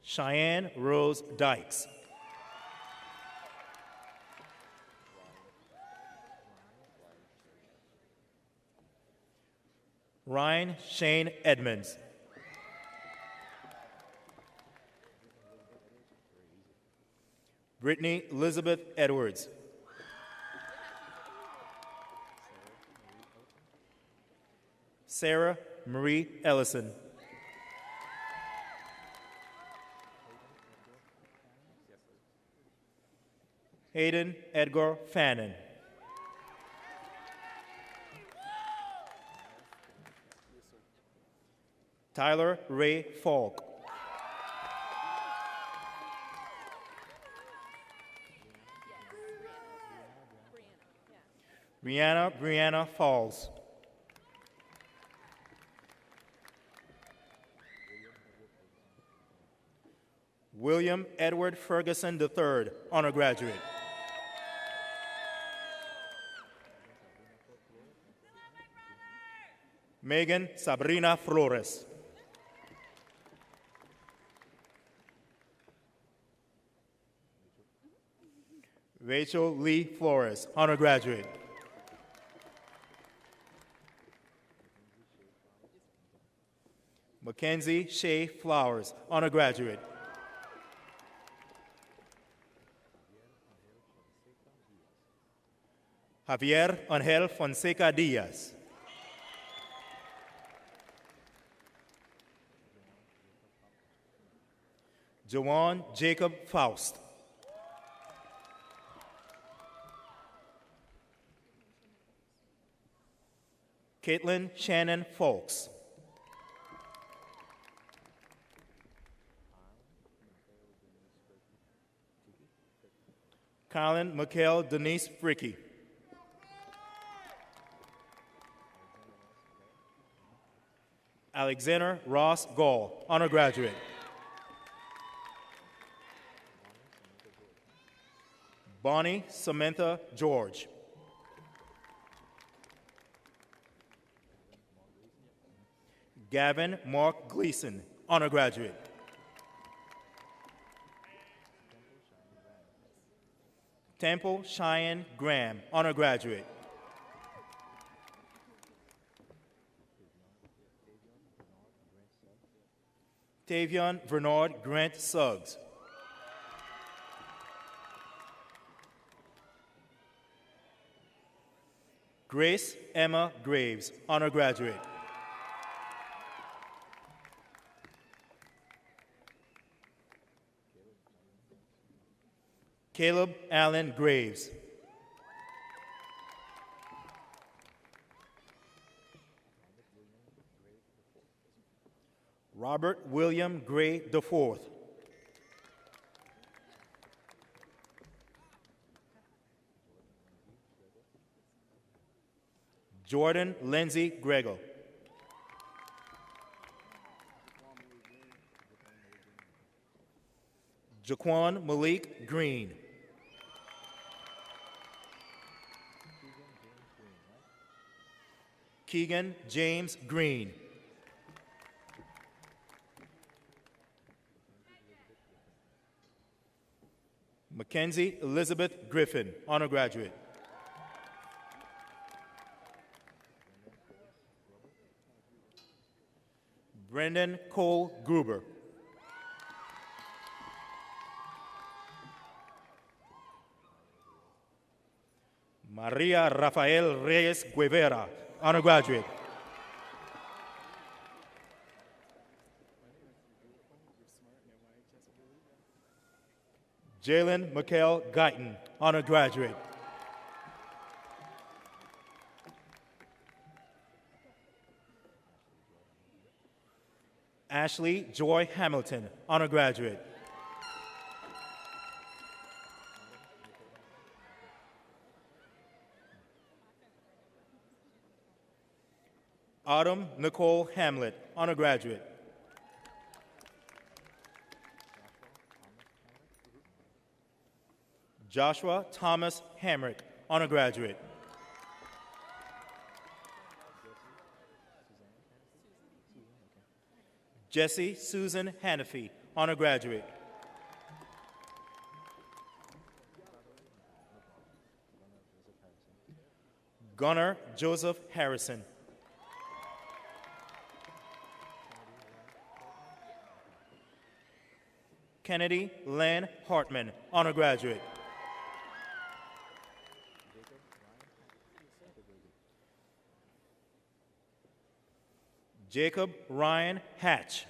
Cheyenne Rose Dykes. Ryan Shane Edmonds. Brittany Elizabeth Edwards. Sarah Marie Ellison. Hayden Edgar Fannin. Tyler Ray Falk. Brianna Falls. William Edward Ferguson III, honor graduate. Megan Sabrina Flores. Rachel Lee Flores, honor graduate. Mackenzie Shea Flowers, honor graduate. Javier Angel Fonseca Diaz. Jawan Jacob Faust. Caitlin Shannon Folks. Colin Mikhail Denise Fricky. Alexander Ross Gall, honor graduate. Bonnie Samantha George. Gavin Mark Gleason, honor graduate. Temple Cheyenne Graham, honor graduate. Tavion Vernard Grant Suggs. Grace Emma Graves, honor graduate. Caleb Allen Graves. Robert William Gray IV. Jordan Lindsay Grego. Jaquan Malik Green. Keegan James Green. Mackenzie Elizabeth Griffin, honor graduate. Brendan Cole Gruber. Maria Rafael Reyes Guevara, honor graduate. Jalen Mikhail Guyton, honor graduate. Ashley Joy Hamilton, honor graduate. Autumn Nicole Hamlet, honor graduate. Joshua Thomas Hamrick, honor graduate. Jessie Susan Hannafy, honor graduate. Gunnar Joseph Harrison. Kennedy Len Hartman, honor graduate. Jacob Ryan Hatch.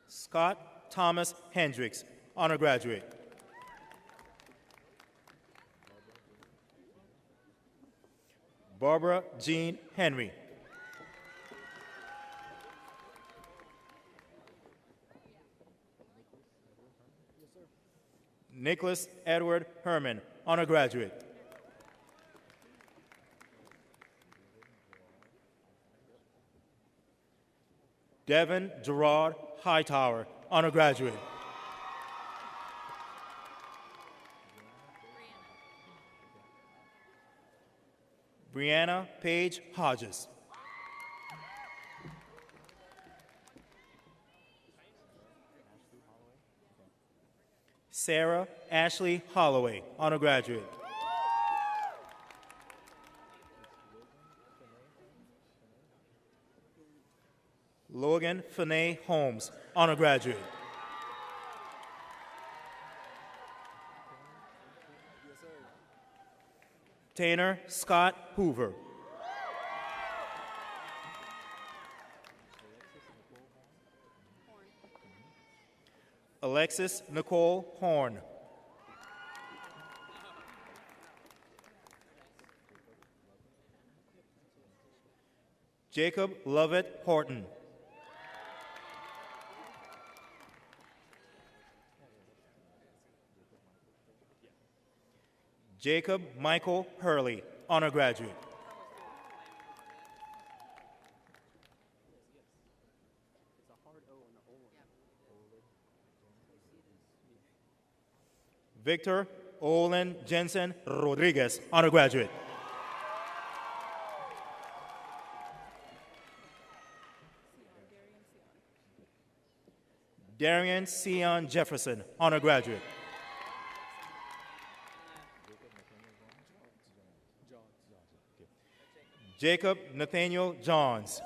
Scott Thomas Hendricks, honor graduate. Barbara Jean Henry. Nicholas Edward Herman, honor graduate. Devin Gerard Hightower, honor graduate. Brianna Paige Hodges. Sarah Ashley Holloway, honor graduate. Logan Finney Holmes, honor graduate. Tanner Scott Hoover. Alexis Nicole Horn. Jacob Lovett Horton. Jacob Michael Hurley, honor graduate. Victor Olin Jensen Rodriguez, honor graduate. Darian Sion Jefferson, honor graduate. Jacob Nathaniel Johns.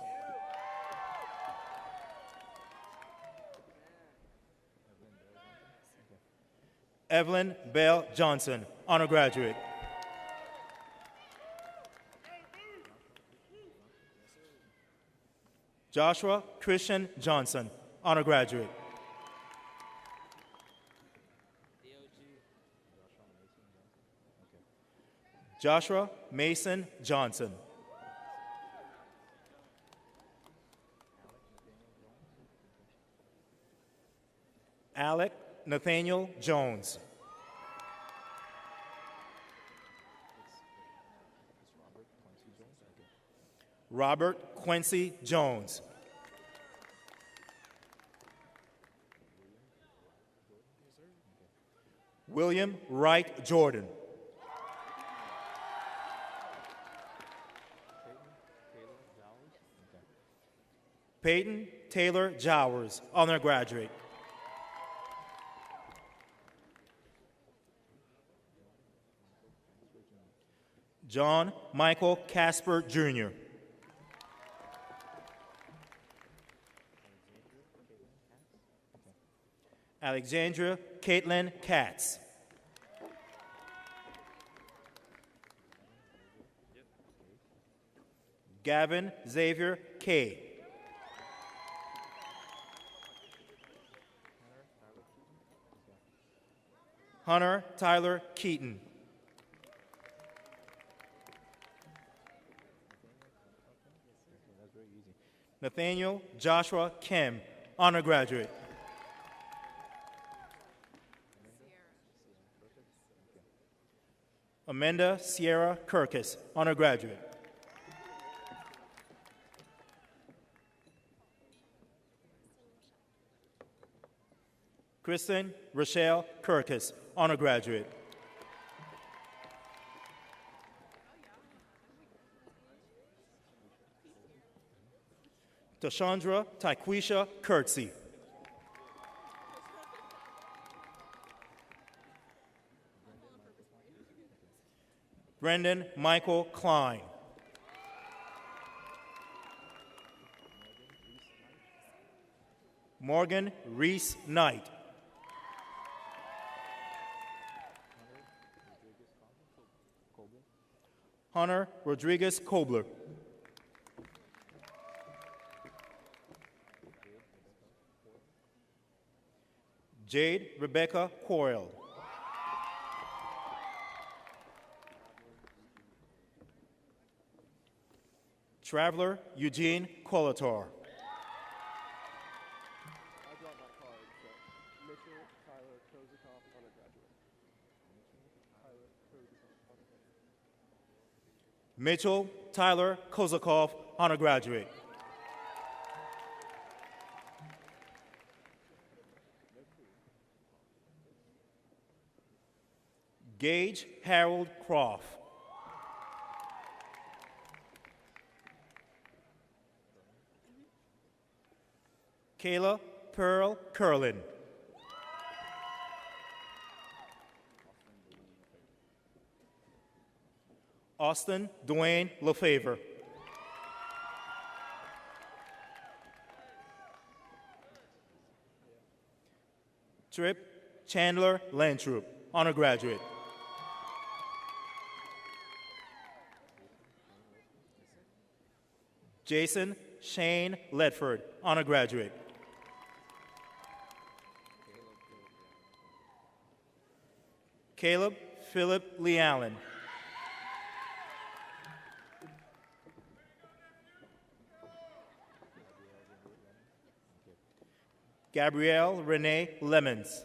Evelyn Bell Johnson, honor graduate. Joshua Christian Johnson, honor graduate. Joshua Mason Johnson. Alec Nathaniel Jones. Robert Quincy Jones. William Wright Jordan. Peyton Taylor Jowers, honor graduate. John Michael Casper, Jr. Alexandria Caitlin Katz. Gavin Xavier Kay. Hunter Tyler Keaton. Nathaniel Joshua Kim, honor graduate. Amanda Sierra Kirkus, honor graduate. Kristen Rochelle Kirkus, honor graduate. Tashandra Taquisha Kurtzy. Brendan Michael Klein. Morgan Reese Knight. Hunter Rodriguez Kobler. Jade Rebecca Coyle. Traveler Eugene Colator. Mitchell Tyler Kozakov, honor graduate. Gage Harold Croft. Kayla Pearl Curlin. Austin Dwayne LaFavor. Trip Chandler Lantroop, honor graduate. Jason Shane Ledford, honor graduate. Caleb Philip Lee Allen. Gabrielle Renee Lemons.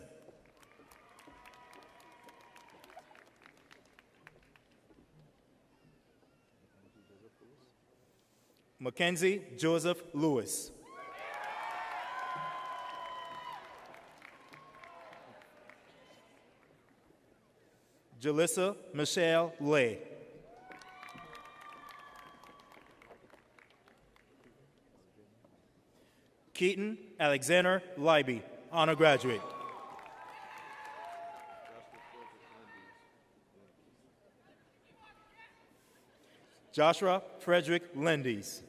Mackenzie Joseph Lewis. Jalissa Michelle Lay. Keaton Alexander Leiby, honor graduate. Joshua Frederick Lindies.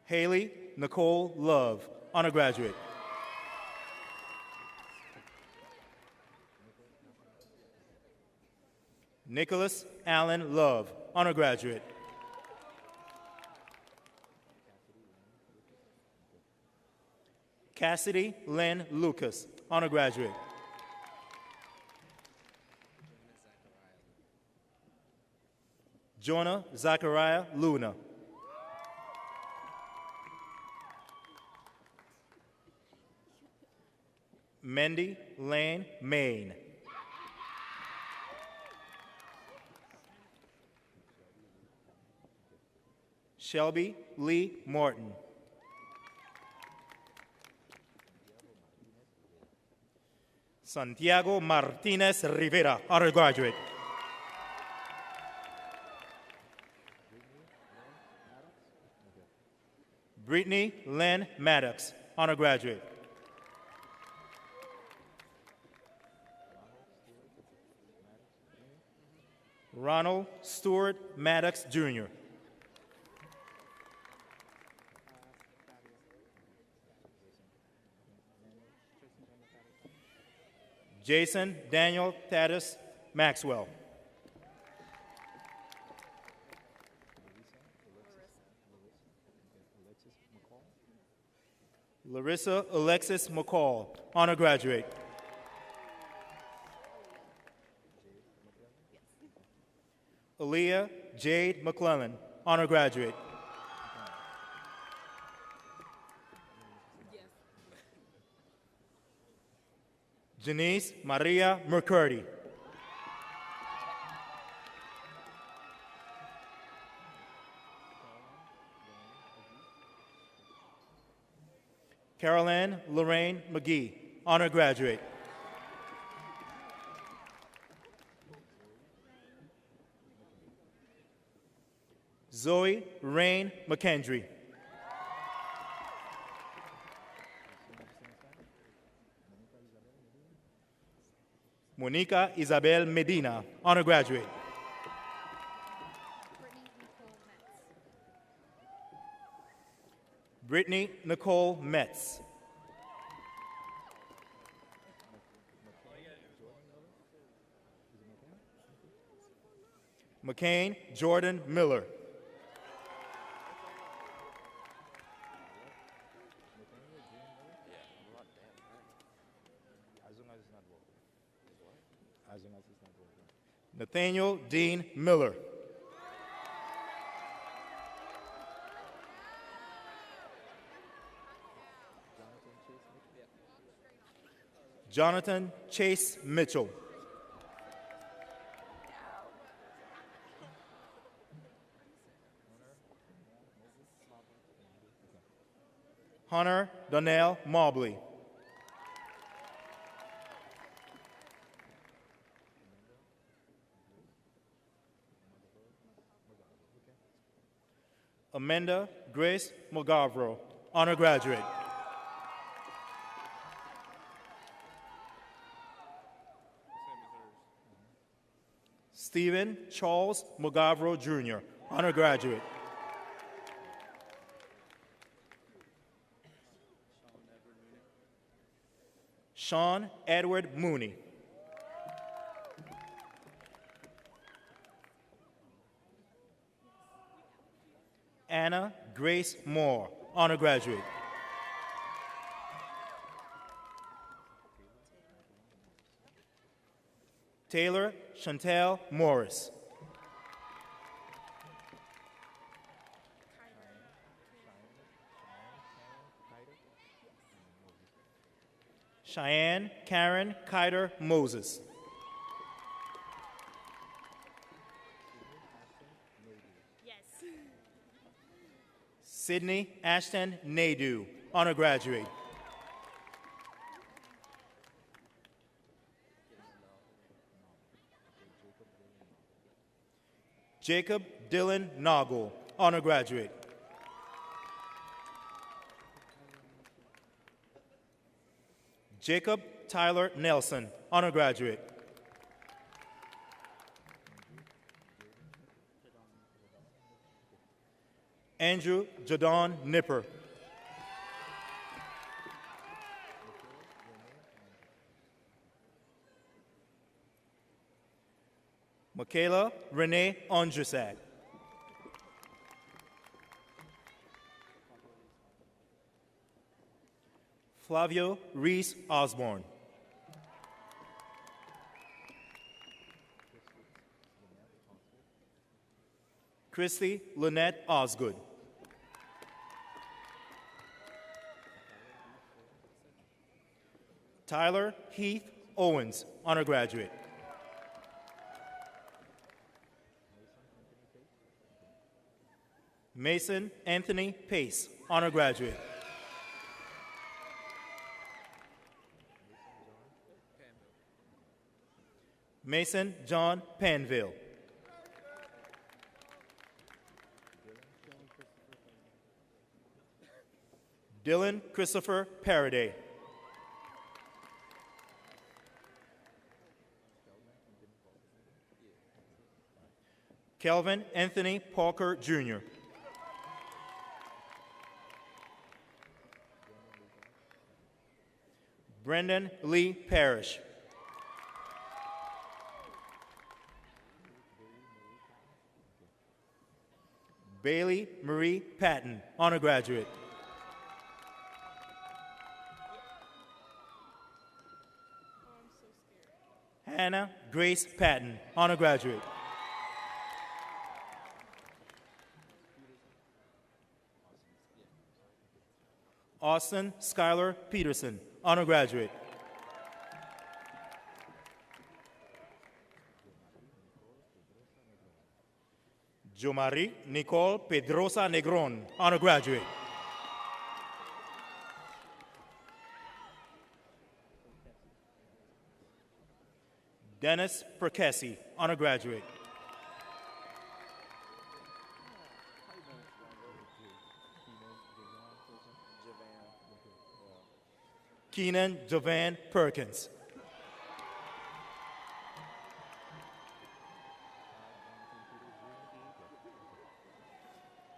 Haley Nicole Love, undergraduate. Nicholas Allen Love, undergraduate. Cassidy Lynn Lucas, undergraduate. Jonah Zachariah Luna. Mendy Lane Main. Shelby Lee Morton. Santiago Martinez Rivera, undergraduate. Brittany Lynn Maddox, undergraduate. Ronald Stewart Maddox, Jr. Jason Daniel Tatis Maxwell. Larissa Alexis McCall, undergraduate. Aaliyah Jade McClellan, undergraduate. Janice Maria Mercurdy. Caroline Lorraine McGee, undergraduate. Zoe Rain McKendry. Monica Isabel Medina, undergraduate. Brittany Nicole Metz. McCain Jordan Miller. Nathaniel Dean Miller. Jonathan Chase Mitchell. Hunter Donnell Mobley. Amanda Grace McGavro, undergraduate. Stephen Charles McGavro, Jr., undergraduate. Sean Edward Mooney. Anna Grace Moore, undergraduate. Taylor Chantel Morris. Cheyenne Karen Kiter Moses. Sydney Ashton Nadu, undergraduate. Jacob Dylan Noggle, undergraduate. Jacob Tyler Nelson, honor graduate. Andrew Jadon Nipper. Michaela Renee Ondrusak. Flavio Reese Osborne. Christy Lynette Osgood. Tyler Heath Owens, honor graduate. Mason Anthony Pace, honor graduate. Mason John Panville. Dylan Christopher Paraday. Kelvin Anthony Parker, Jr. Brendan Lee Parrish. Bailey Marie Patton, honor graduate. Hannah Grace Patton, honor graduate. Austin Skylar Peterson, honor graduate. Jomari Nicole Pedrosa Negron, honor graduate. Dennis Perkesi, honor graduate. Keenan Jovan Perkins.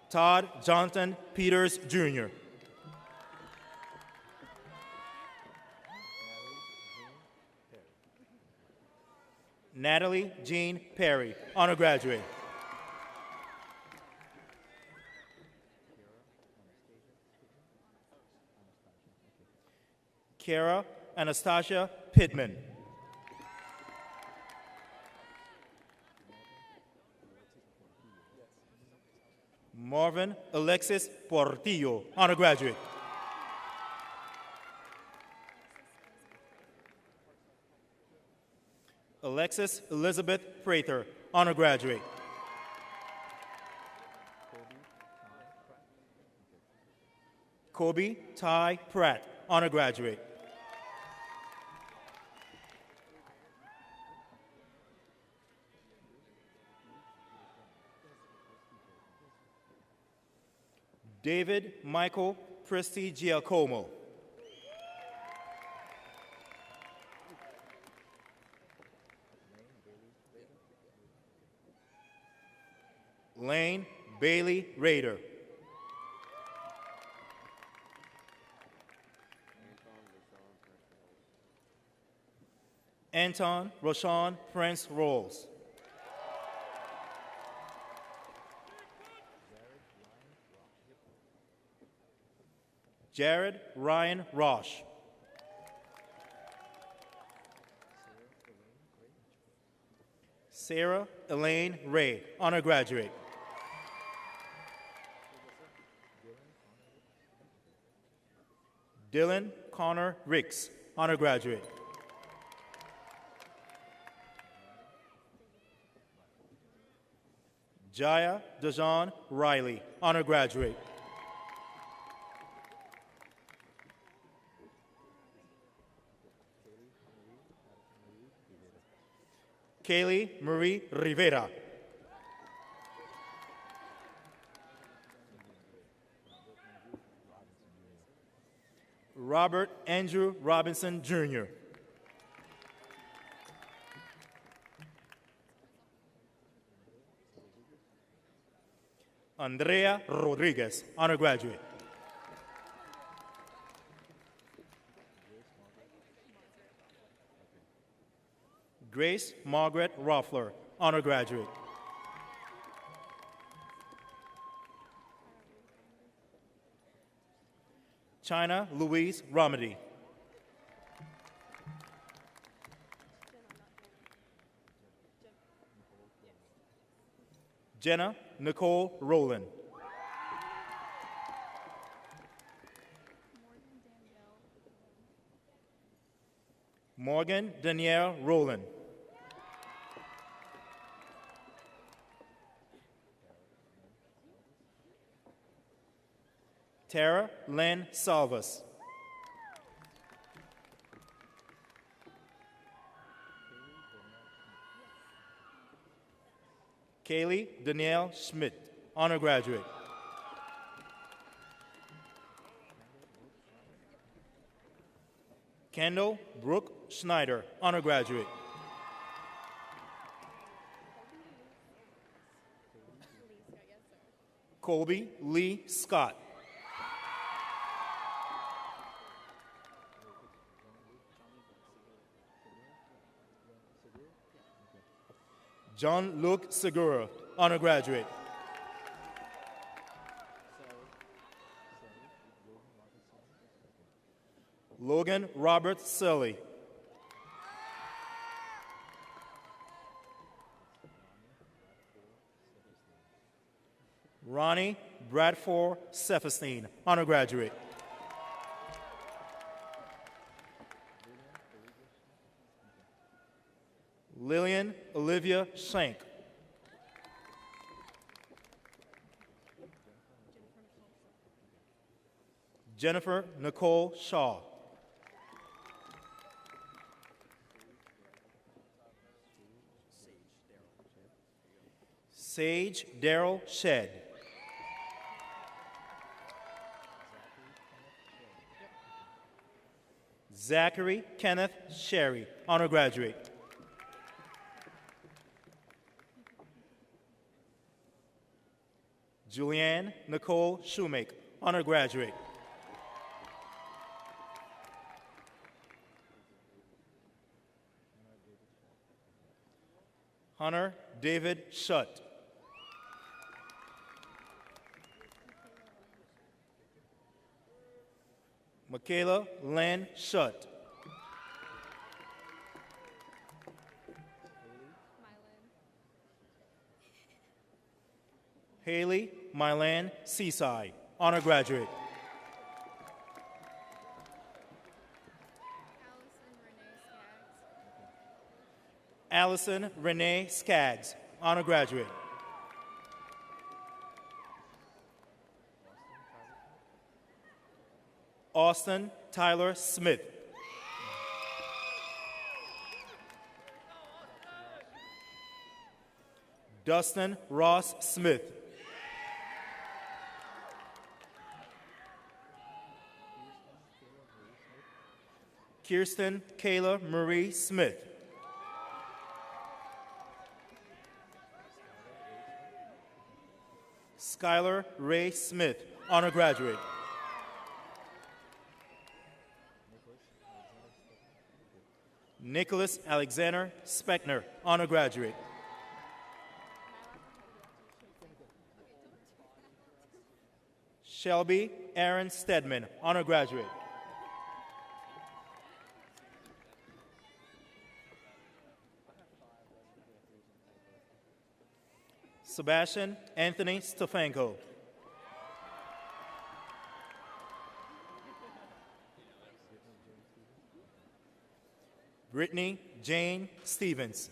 Todd Jonathan Peters, Jr. Natalie Jean Perry, honor graduate. Kara Anastasia Pittman. Marvin Alexis Portillo, honor graduate. Alexis Elizabeth Prather, honor graduate. Kobe Ty Pratt, honor graduate. David Michael Presti Giacomo. Lane Bailey Rader. Anton Roshan Prince Rolls. Jared Ryan Rosh. Sarah Elaine Ray, honor graduate. Dylan Connor Ricks, honor graduate. Jaya Dejan Riley, honor graduate. Kaylee Marie Rivera. Robert Andrew Robinson, Jr. Andrea Rodriguez, undergraduate. Grace Margaret Roffler, undergraduate. China Louise Romedy. Jenna Nicole Rowland. Morgan Danielle Rowland. Tara Lynn Salvas. Kaylee Danielle Schmidt, undergraduate. Kendall Brooke Schneider, undergraduate. Colby Lee Scott. John Luke Segura, undergraduate. Logan Robert Sully. Ronnie Bradford Cephastine, undergraduate. Lillian Olivia Shank. Jennifer Nicole Shaw. Sage Daryl Shedd. Zachary Kenneth Sherry, undergraduate. Julianne Nicole Shoemake, undergraduate. Hunter David Shutt. Michaela Lynn Shutt. Haley Mylan Seaside, undergraduate. Allison Renee Skaggs, undergraduate. Austin Tyler Smith. Dustin Ross Smith. Kirsten Kayla Marie Smith. Skylar Ray Smith, undergraduate. Nicholas Alexander Speckner, undergraduate. Shelby Aaron Stedman, undergraduate. Sebastian Anthony Stefanko. Brittany Jane Stevens.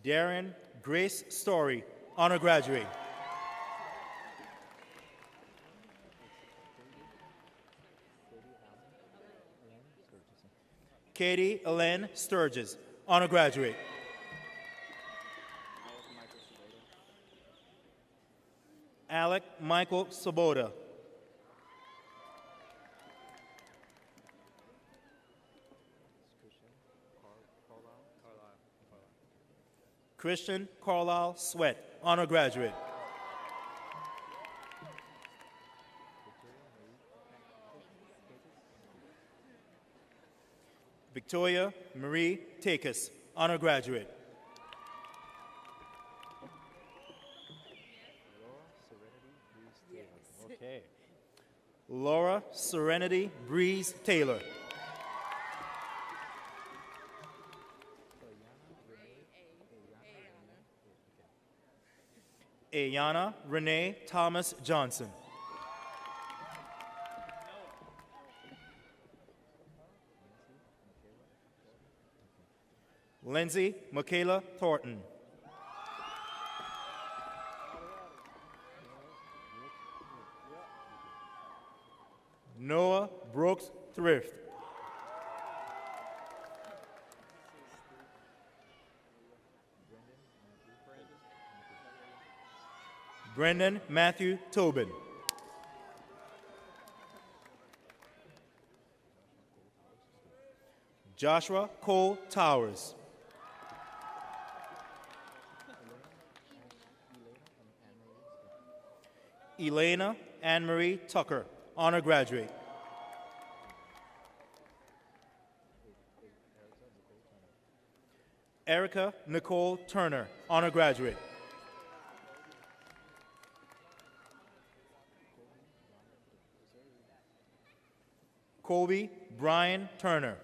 Darren Grace Story, undergraduate. Katie Ellen Sturgis, undergraduate. Alec Michael Sobota. Christian Carlisle Sweat, honor graduate. Victoria Marie Takis, honor graduate. Okay. Laura Serenity Breeze Taylor. Ayana Renee Thomas Johnson. Lindsay Michaela Thornton. Noah Brooks Thrift. Brendan Matthew Tobin. Joshua Cole Towers. Elena Anne-Marie Tucker, honor graduate. Erica Nicole Turner, honor graduate. Colby Brian Turner.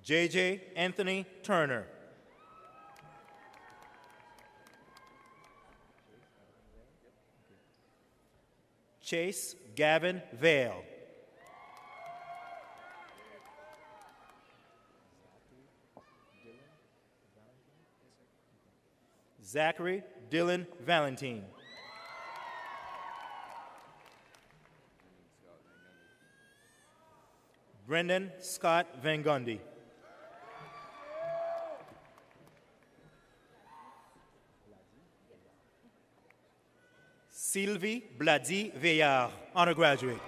JJ Anthony Turner. Chase Gavin Vale. Zachary Dylan Valentine. Brendan Scott Van Gundy. Sylvie Blady Veillard, honor graduate.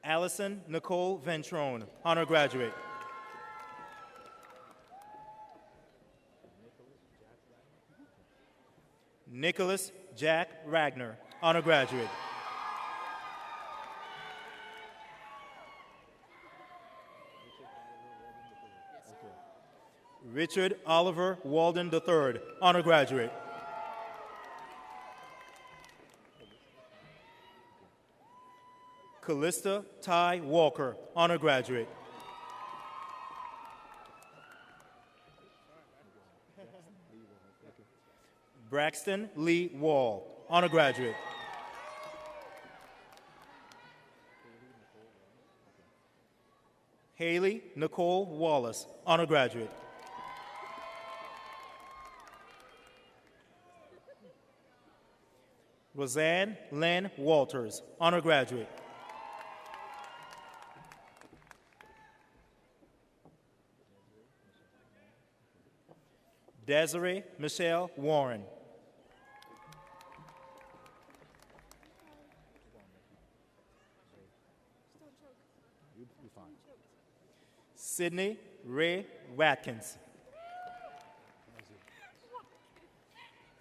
Allison Nicole Ventrone, honor graduate. Nicholas Jack Ragnar, honor graduate. Richard Oliver Walden III, honor graduate. Callista Ty Walker, honor graduate. Braxton Lee Wall, honor graduate. Haley Nicole Wallace, honor graduate. Roseanne Lynn Walters, honor graduate. Desiree Michelle Warren. Sydney Ray Watkins.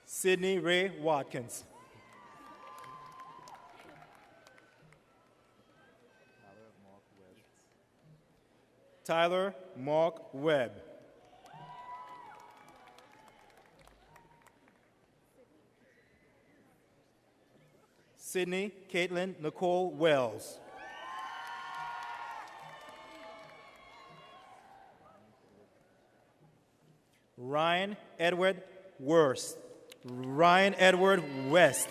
Sydney Ray Watkins. Tyler Mark Webb. Sydney Caitlin Nicole Wells. Ryan Edward Worst. Ryan Edward West.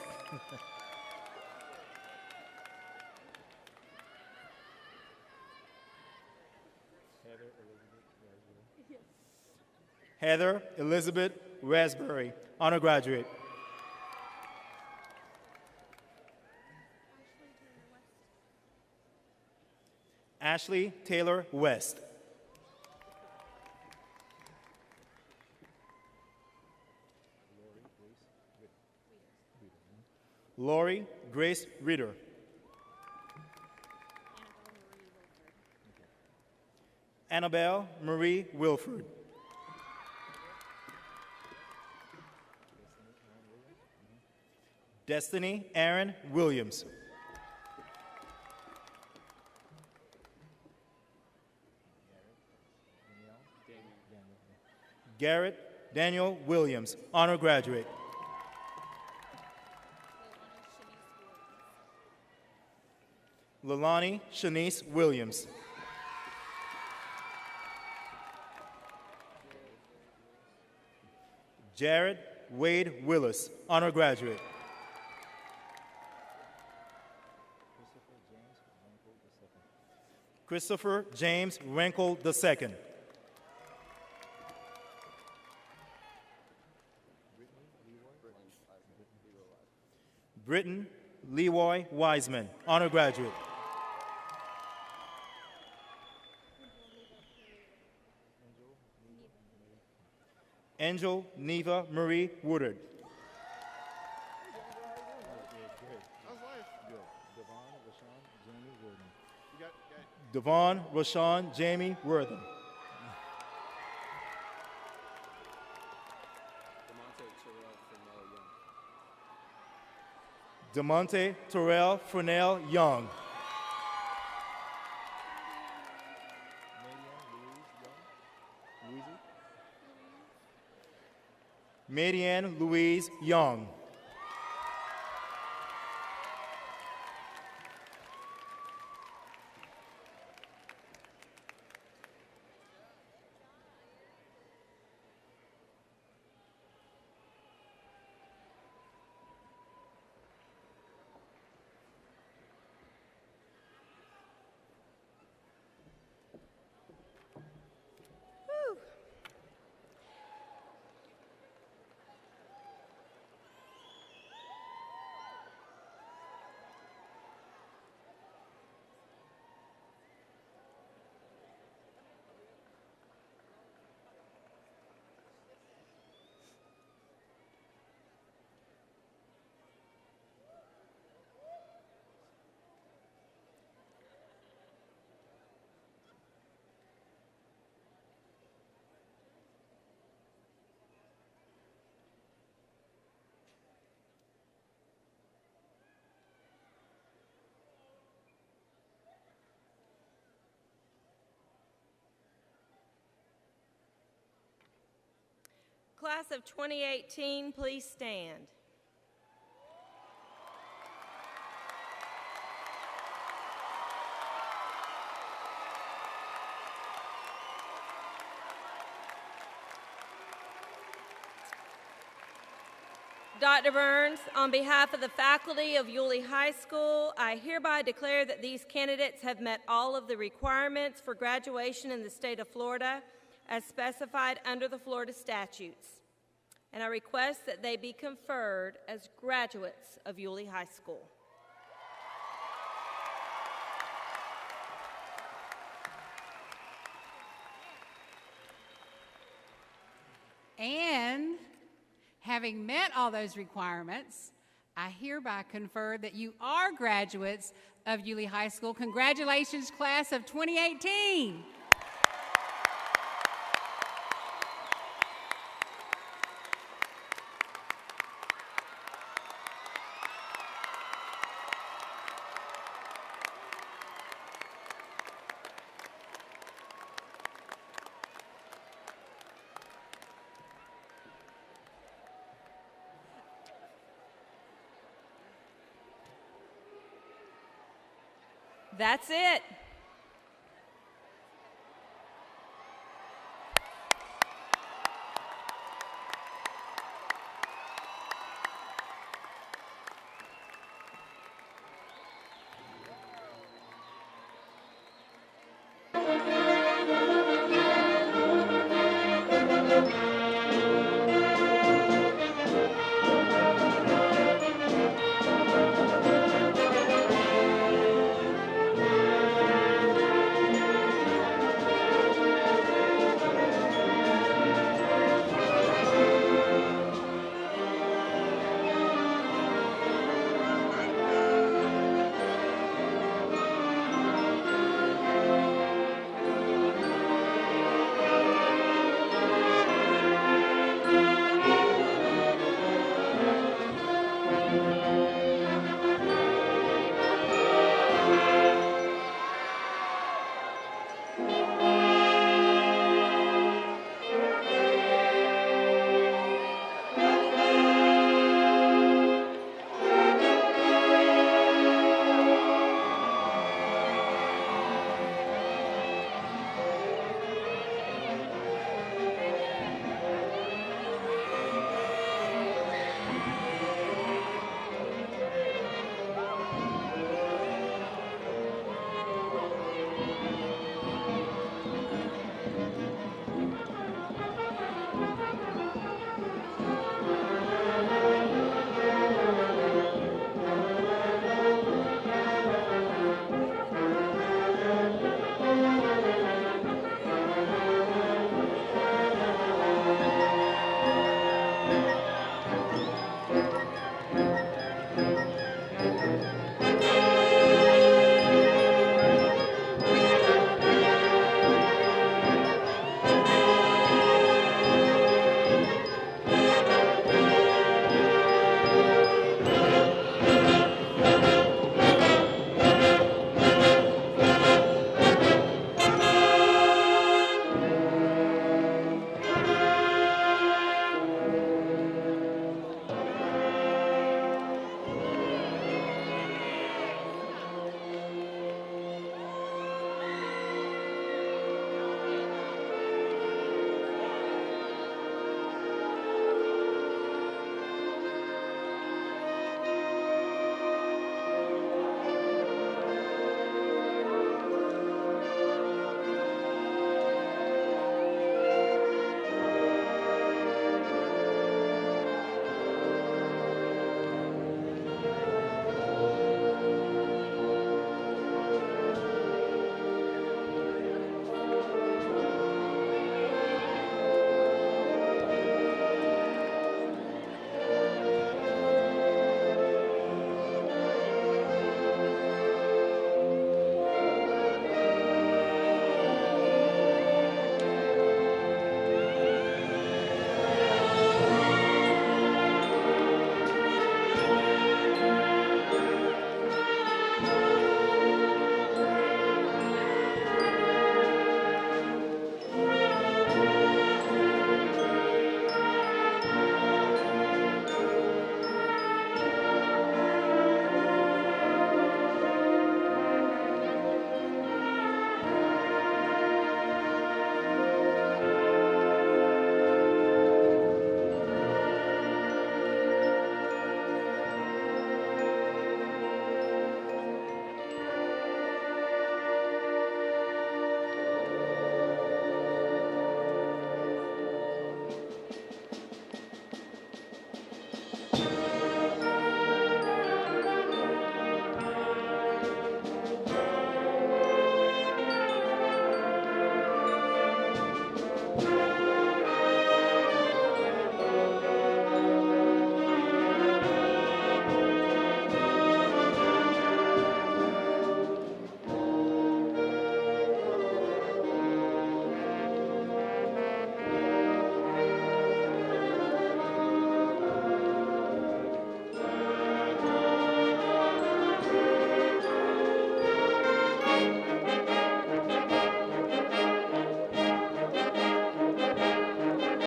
Heather Elizabeth Raspberry, honor graduate. Ashley Taylor West. Lori Grace Ritter. Annabelle Marie Wilford. Destiny Aaron Williams. Garrett Daniel Williams, honor graduate. Lalani Shanice Williams. Jared Wade Willis, honor graduate. Christopher James Renkle II. Britton Leroy Wiseman, honor graduate. Angel Neva Marie Woodard. Devon Rashawn Jamie Wortham. DeMonte Terrell Fernell Young. Marianne Louise Young. Class of 2018, please stand. Dr. Burns, on behalf of the faculty of Yulee High School, I hereby declare that these candidates have met all of the requirements for graduation in the state of Florida as specified under the Florida statutes, and I request that they be conferred as graduates of Yulee High School. And having met all those requirements, I hereby confer that you are graduates of Yulee High School. Congratulations, class of 2018. That's it. Thank you.